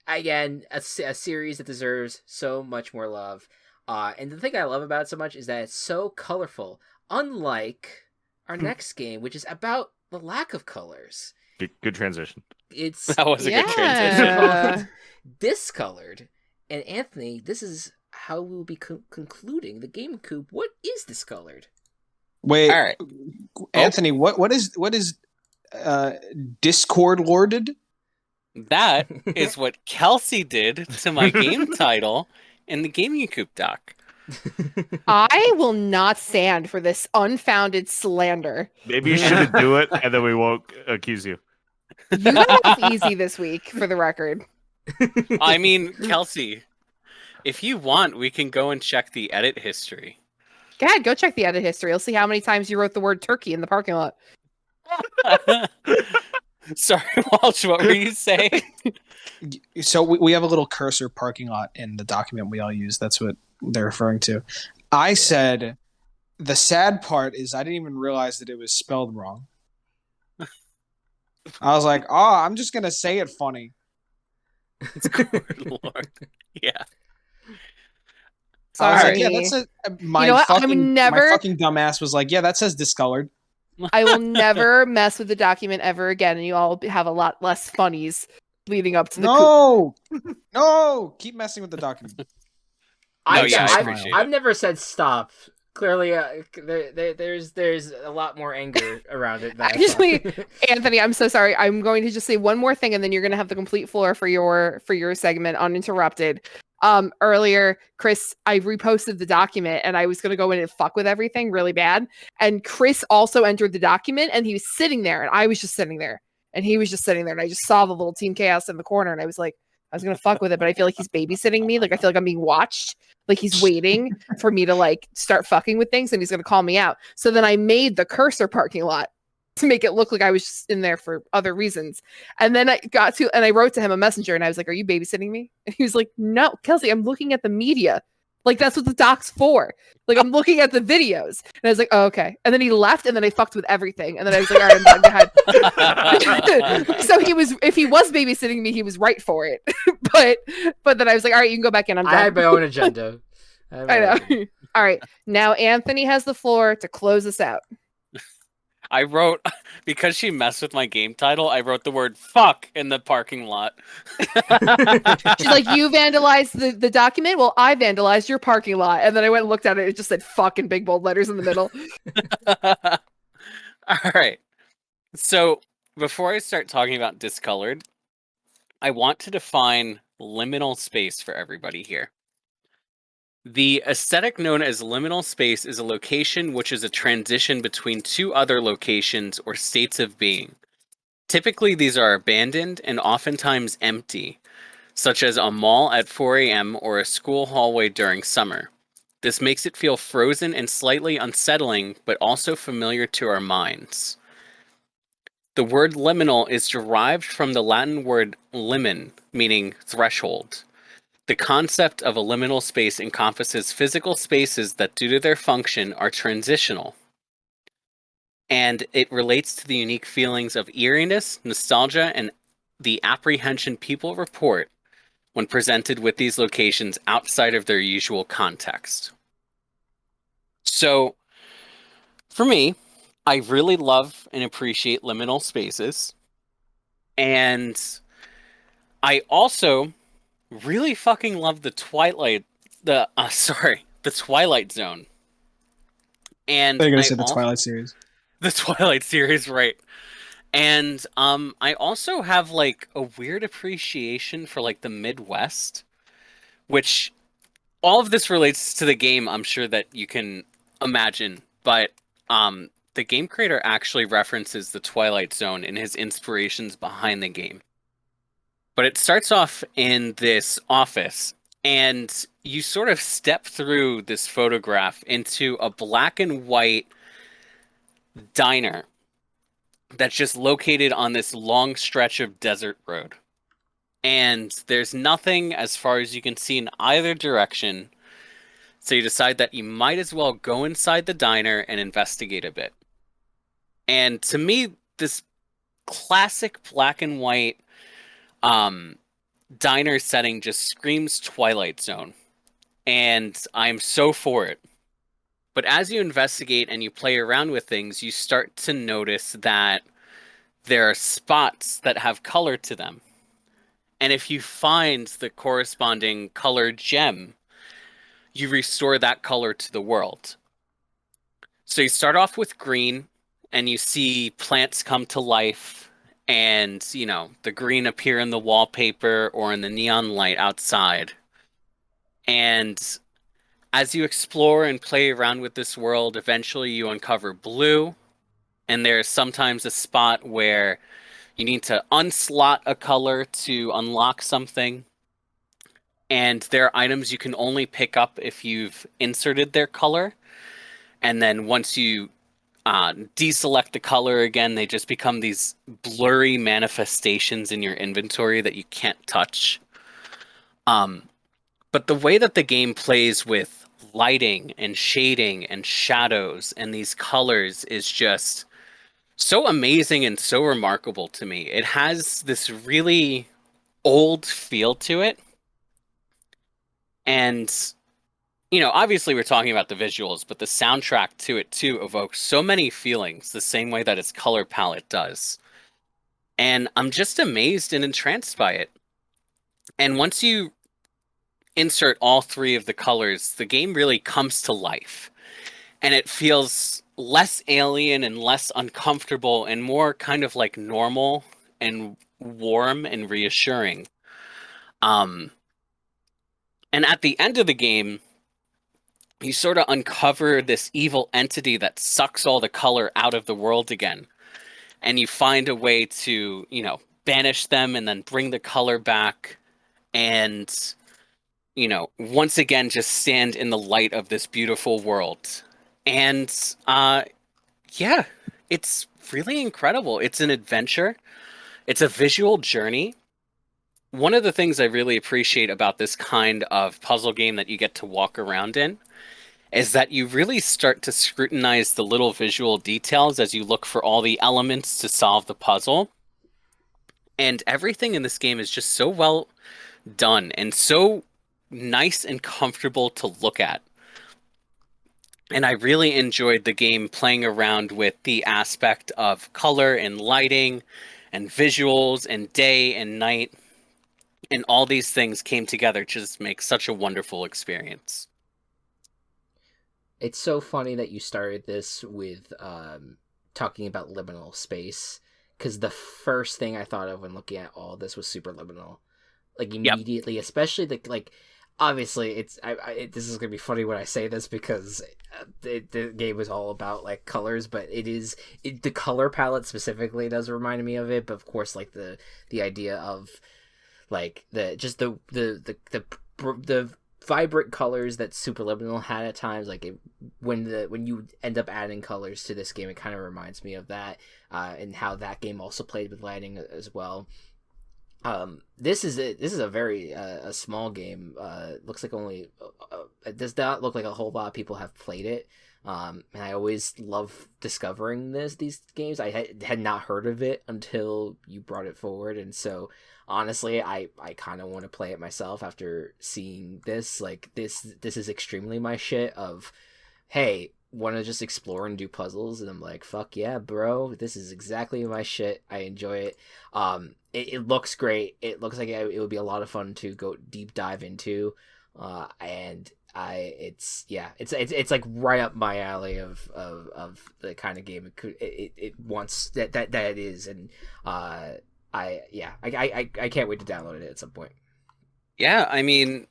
Again, a series that deserves so much more love. And the thing I love about it so much is that it's so colorful. Unlike our next game, which is about the lack of colors. Good transition. That was a good transition. Discolored. And Anthony, this is how we'll be concluding the Gaming Coop. What is Discolored? Wait, all right. Anthony, what is Discord Lorded? That is what Kelsey did to my game title in the Gaming Coop doc. I will not stand for this unfounded slander. Maybe you shouldn't do it, and then we won't accuse you. You got off easy this week, for the record. I mean, Kelsey, if you want, we can go and check the edit history. Go ahead, go check the edit history. You'll see how many times you wrote the word turkey in the parking lot. Sorry, Walsh, what were you saying? So we have a little cursor parking lot in the document we all use. That's what they're referring to. I said, the sad part is I didn't even realize that it was spelled wrong. I was like, oh, I'm just gonna say it funny. Good lord. Yeah. I was like, Sorry. yeah, that's a You know what? my fucking dumbass was like, yeah, that says discolored. I will never mess with the document ever again, and you all have a lot less funnies leading up to the coop. No, keep messing with the document. No, I've, yeah, I I've, appreciate I've it. never said stop. Clearly, there's a lot more anger around it. Than Actually, I thought. Anthony, I'm so sorry. I'm going to just say one more thing, and then you're going to have the complete floor for your segment uninterrupted. Earlier, Chris, I reposted the document, and I was going to go in and fuck with everything really bad. And Chris also entered the document, and he was sitting there, and I was just sitting there, and he was just sitting there, and I just saw the little Team Chaos in the corner, and I was like, I was going to fuck with it, but I feel like he's babysitting me. Like I feel like I'm being watched. Like he's waiting for me to like start fucking with things, and he's going to call me out. So then I made the cursor parking lot to make it look like I was just in there for other reasons. And then I wrote to him a messenger, and I was like, "Are you babysitting me?" And he was like, "No, Kelsey, I'm looking at the media. Like that's what the doc's for. Like I'm looking at the videos." And I was like, "Oh, okay." And then he left, and then I fucked with everything. And then I was like, "All right, I'm done. Go ahead." So if he was babysitting me, he was right for it. but then I was like, "All right, you can go back in. I'm done." I had my own agenda. I know. All right, now Anthony has the floor to close us out. I wrote, because she messed with my game title, I wrote the word fuck in the parking lot. She's like, "You vandalized the document? Well, I vandalized your parking lot." And then I went and looked at it. It just said fuck in big bold letters in the middle. All right. So before I start talking about Discolored, I want to define liminal space for everybody here. The aesthetic known as liminal space is a location which is a transition between two other locations or states of being. Typically, these are abandoned and oftentimes empty, such as a mall at 4 a.m. or a school hallway during summer. This makes it feel frozen and slightly unsettling, but also familiar to our minds. The word liminal is derived from the Latin word limen, meaning threshold. The concept of a liminal space encompasses physical spaces that, due to their function, are transitional. And it relates to the unique feelings of eeriness, nostalgia, and the apprehension people report when presented with these locations outside of their usual context. So, for me, I really love and appreciate liminal spaces. And I also really fucking love the Twilight Zone. And They're gonna say the Twilight series. The Twilight series, right. And I also have like a weird appreciation for like the Midwest, which all of this relates to the game, I'm sure that you can imagine, but the game creator actually references the Twilight Zone in his inspirations behind the game. But it starts off in this office, and you sort of step through this photograph into a black and white diner that's just located on this long stretch of desert road. And there's nothing as far as you can see in either direction. So you decide that you might as well go inside the diner and investigate a bit. And to me, this classic black and white diner setting just screams Twilight Zone. And I'm so for it. But as you investigate and you play around with things, you start to notice that there are spots that have color to them. And if you find the corresponding colored gem, you restore that color to the world. So you start off with green, and you see plants come to life, and, you know, the green appear in the wallpaper or in the neon light outside. And as you explore and play around with this world, eventually you uncover blue, and there's sometimes a spot where you need to unslot a color to unlock something. And there are items you can only pick up if you've inserted their color. And then once you deselect the color again, they just become these blurry manifestations in your inventory that you can't touch. But the way that the game plays with lighting and shading and shadows and these colors is just so amazing and so remarkable to me. It has this really old feel to it. And, obviously we're talking about the visuals, but the soundtrack to it too evokes so many feelings the same way that its color palette does. And I'm just amazed and entranced by it. And once you insert all three of the colors, the game really comes to life. And it feels less alien and less uncomfortable and more kind of like normal and warm and reassuring. Um, and at the end of the game, you sort of uncover this evil entity that sucks all the color out of the world again. And you find a way to, banish them and then bring the color back. And, once again, just stand in the light of this beautiful world. And, yeah, it's really incredible. It's an adventure. It's a visual journey. One of the things I really appreciate about this kind of puzzle game that you get to walk around in is that you really start to scrutinize the little visual details as you look for all the elements to solve the puzzle. And everything in this game is just so well done and so nice and comfortable to look at. And I really enjoyed the game playing around with the aspect of color and lighting and visuals and day and night. And all these things came together to just make such a wonderful experience. It's so funny that you started this with talking about liminal space, because the first thing I thought of when looking at all this was superliminal. Like, immediately, yep. Especially obviously this is gonna be funny when I say this, because the game was all about like colors, but the color palette specifically does remind me of it. But of course, like the idea of like the vibrant colors that Superliminal had at times, like when you end up adding colors to this game, it kind of reminds me of that, and how that game also played with lighting as well. This is a very a small game. Looks like only it does not look like a whole lot of people have played it. And I always love discovering these games. I had not heard of it until you brought it forward, and so honestly, I kind of want to play it myself after seeing this. Like this is extremely my shit of, hey, want to just explore and do puzzles, and I'm like, fuck yeah, bro, this is exactly my shit. I enjoy it. It looks great. It looks like it would be a lot of fun to go deep dive into, and it's like right up my alley of the kind of game it wants that it is, and I can't wait to download it at some point. Yeah, I mean,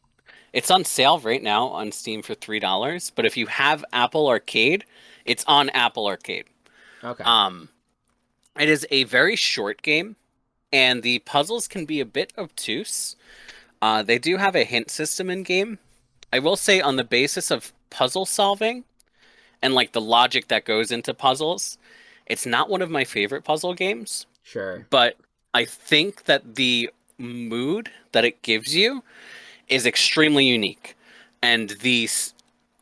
it's on sale right now on Steam for $3, but if you have Apple Arcade, it's on Apple Arcade. Okay. It is a very short game, and the puzzles can be a bit obtuse. They do have a hint system in game. I will say, on the basis of puzzle solving and like the logic that goes into puzzles, it's not one of my favorite puzzle games. Sure. But I think that the mood that it gives you is extremely unique. And these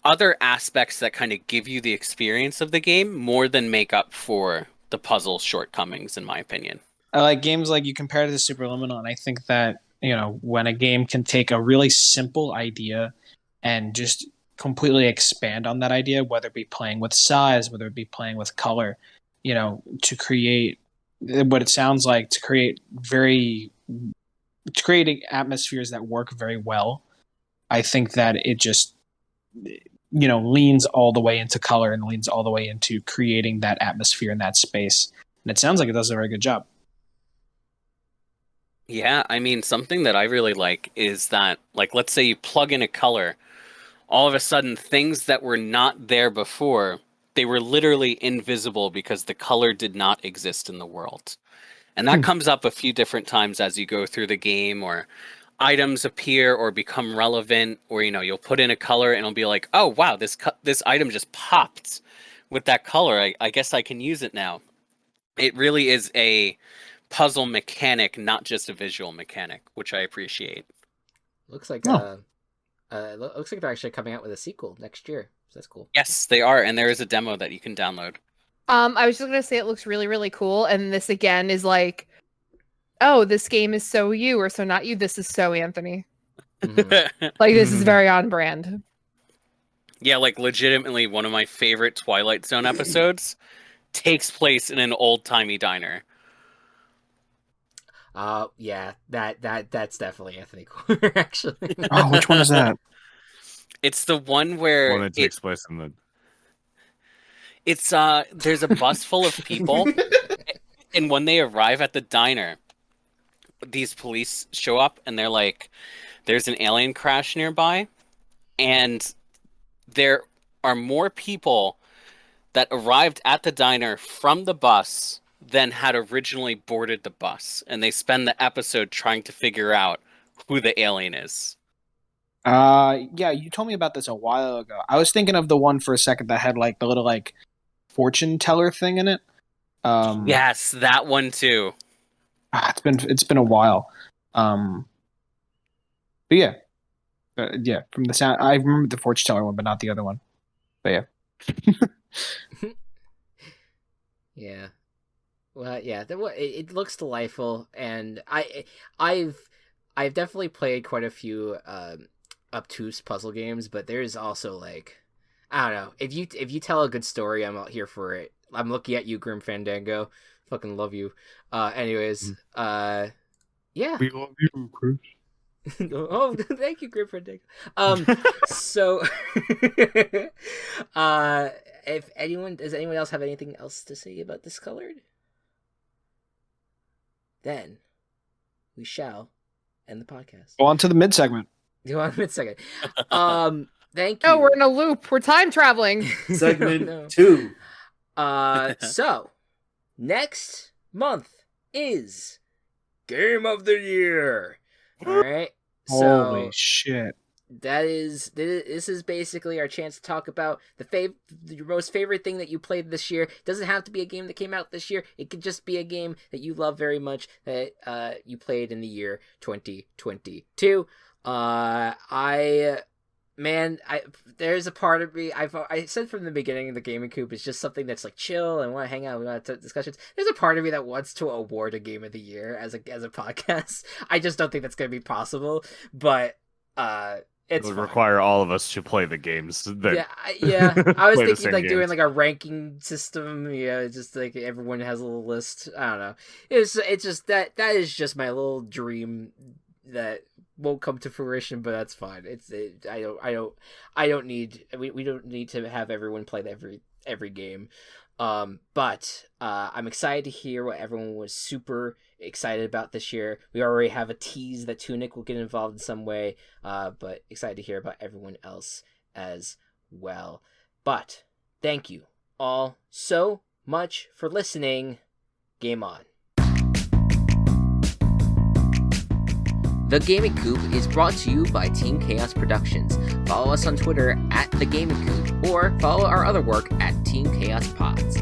other aspects that kind of give you the experience of the game more than make up for the puzzle shortcomings, in my opinion. I like games like you compare it to Superliminal, and I think that, when a game can take a really simple idea and just completely expand on that idea, whether it be playing with size, whether it be playing with color, to create what it sounds like, to creating atmospheres that work very well. I think that it just, leans all the way into color and leans all the way into creating that atmosphere in that space. And it sounds like it does a very good job. Yeah, I mean, something that I really like is that, like, let's say you plug in a color, all of a sudden things that were not there before, they were literally invisible because the color did not exist in the world. And that comes up a few different times as you go through the game, or items appear or become relevant, or you'll put in a color and it'll be like, oh wow, this item just popped with that color. I guess I can use it now. It really is a puzzle mechanic, not just a visual mechanic, which I appreciate. Looks like they're actually coming out with a sequel next year. So that's cool. Yes, they are, and there is a demo that you can download. I was just gonna say it looks really, really cool, and this again is like, oh, this game is so you or so not you. This is so Anthony. Like this is very on brand. Yeah, like legitimately one of my favorite Twilight Zone episodes takes place in an old-timey diner. Yeah, that's definitely Anthony Cooper, actually. Oh, which one is that? It's the one where One that takes place in the. it's there's a bus full of people, and when they arrive at the diner, these police show up and they're like, there's an alien crash nearby, and there are more people that arrived at the diner from the bus than had originally boarded the bus, and they spend the episode trying to figure out who the alien is. Yeah, you told me about this a while ago. I was thinking of the one for a second that had like the little like fortune teller thing in it. Yes, that one too. It's been a while. But yeah, yeah. From the sound, I remember the fortune teller one, but not the other one. But yeah. Yeah. Well, yeah, it looks delightful, and I've definitely played quite a few obtuse puzzle games, but there's also like, I don't know, if you tell a good story, I'm out here for it. I'm looking at you, Grim Fandango. Fucking love you. Anyways, yeah. We love you, Chris. Oh, thank you, Grim Fandango. So, if does anyone else have anything else to say about Discolored? Then we shall end the podcast. Go on to the mid segment. Go on mid-second. Thank you. Oh, we're in a loop. We're time traveling. Segment No. 2. So next month is Game of the Year. All right. So Holy shit! this is basically our chance to talk about your most favorite thing that you played this year. It doesn't have to be a game that came out this year. It could just be a game that you love very much that you played in the year 2022. There's a part of me, I said from the beginning, the Gaming Coop is just something that's like chill and want to hang out, we want to discussions. There's a part of me that wants to award a Game of the Year as a podcast. I just don't think that's going to be possible, but it would require all of us to play the games. Yeah. I was play the thinking same like doing games. like a ranking system. Yeah, just like everyone has a little list. I don't know. It's just that is just my little dream that won't come to fruition, but that's fine. I don't need we don't need to have everyone play every game. But I'm excited to hear what everyone was super excited about this year. We already have a tease that Tunic will get involved in some way, but excited to hear about everyone else as well. But thank you all so much for listening. Game on. The Gaming Coop is brought to you by Team Chaos Productions. Follow us on Twitter at The Gaming Coop, or follow our other work at Team Chaos Pods.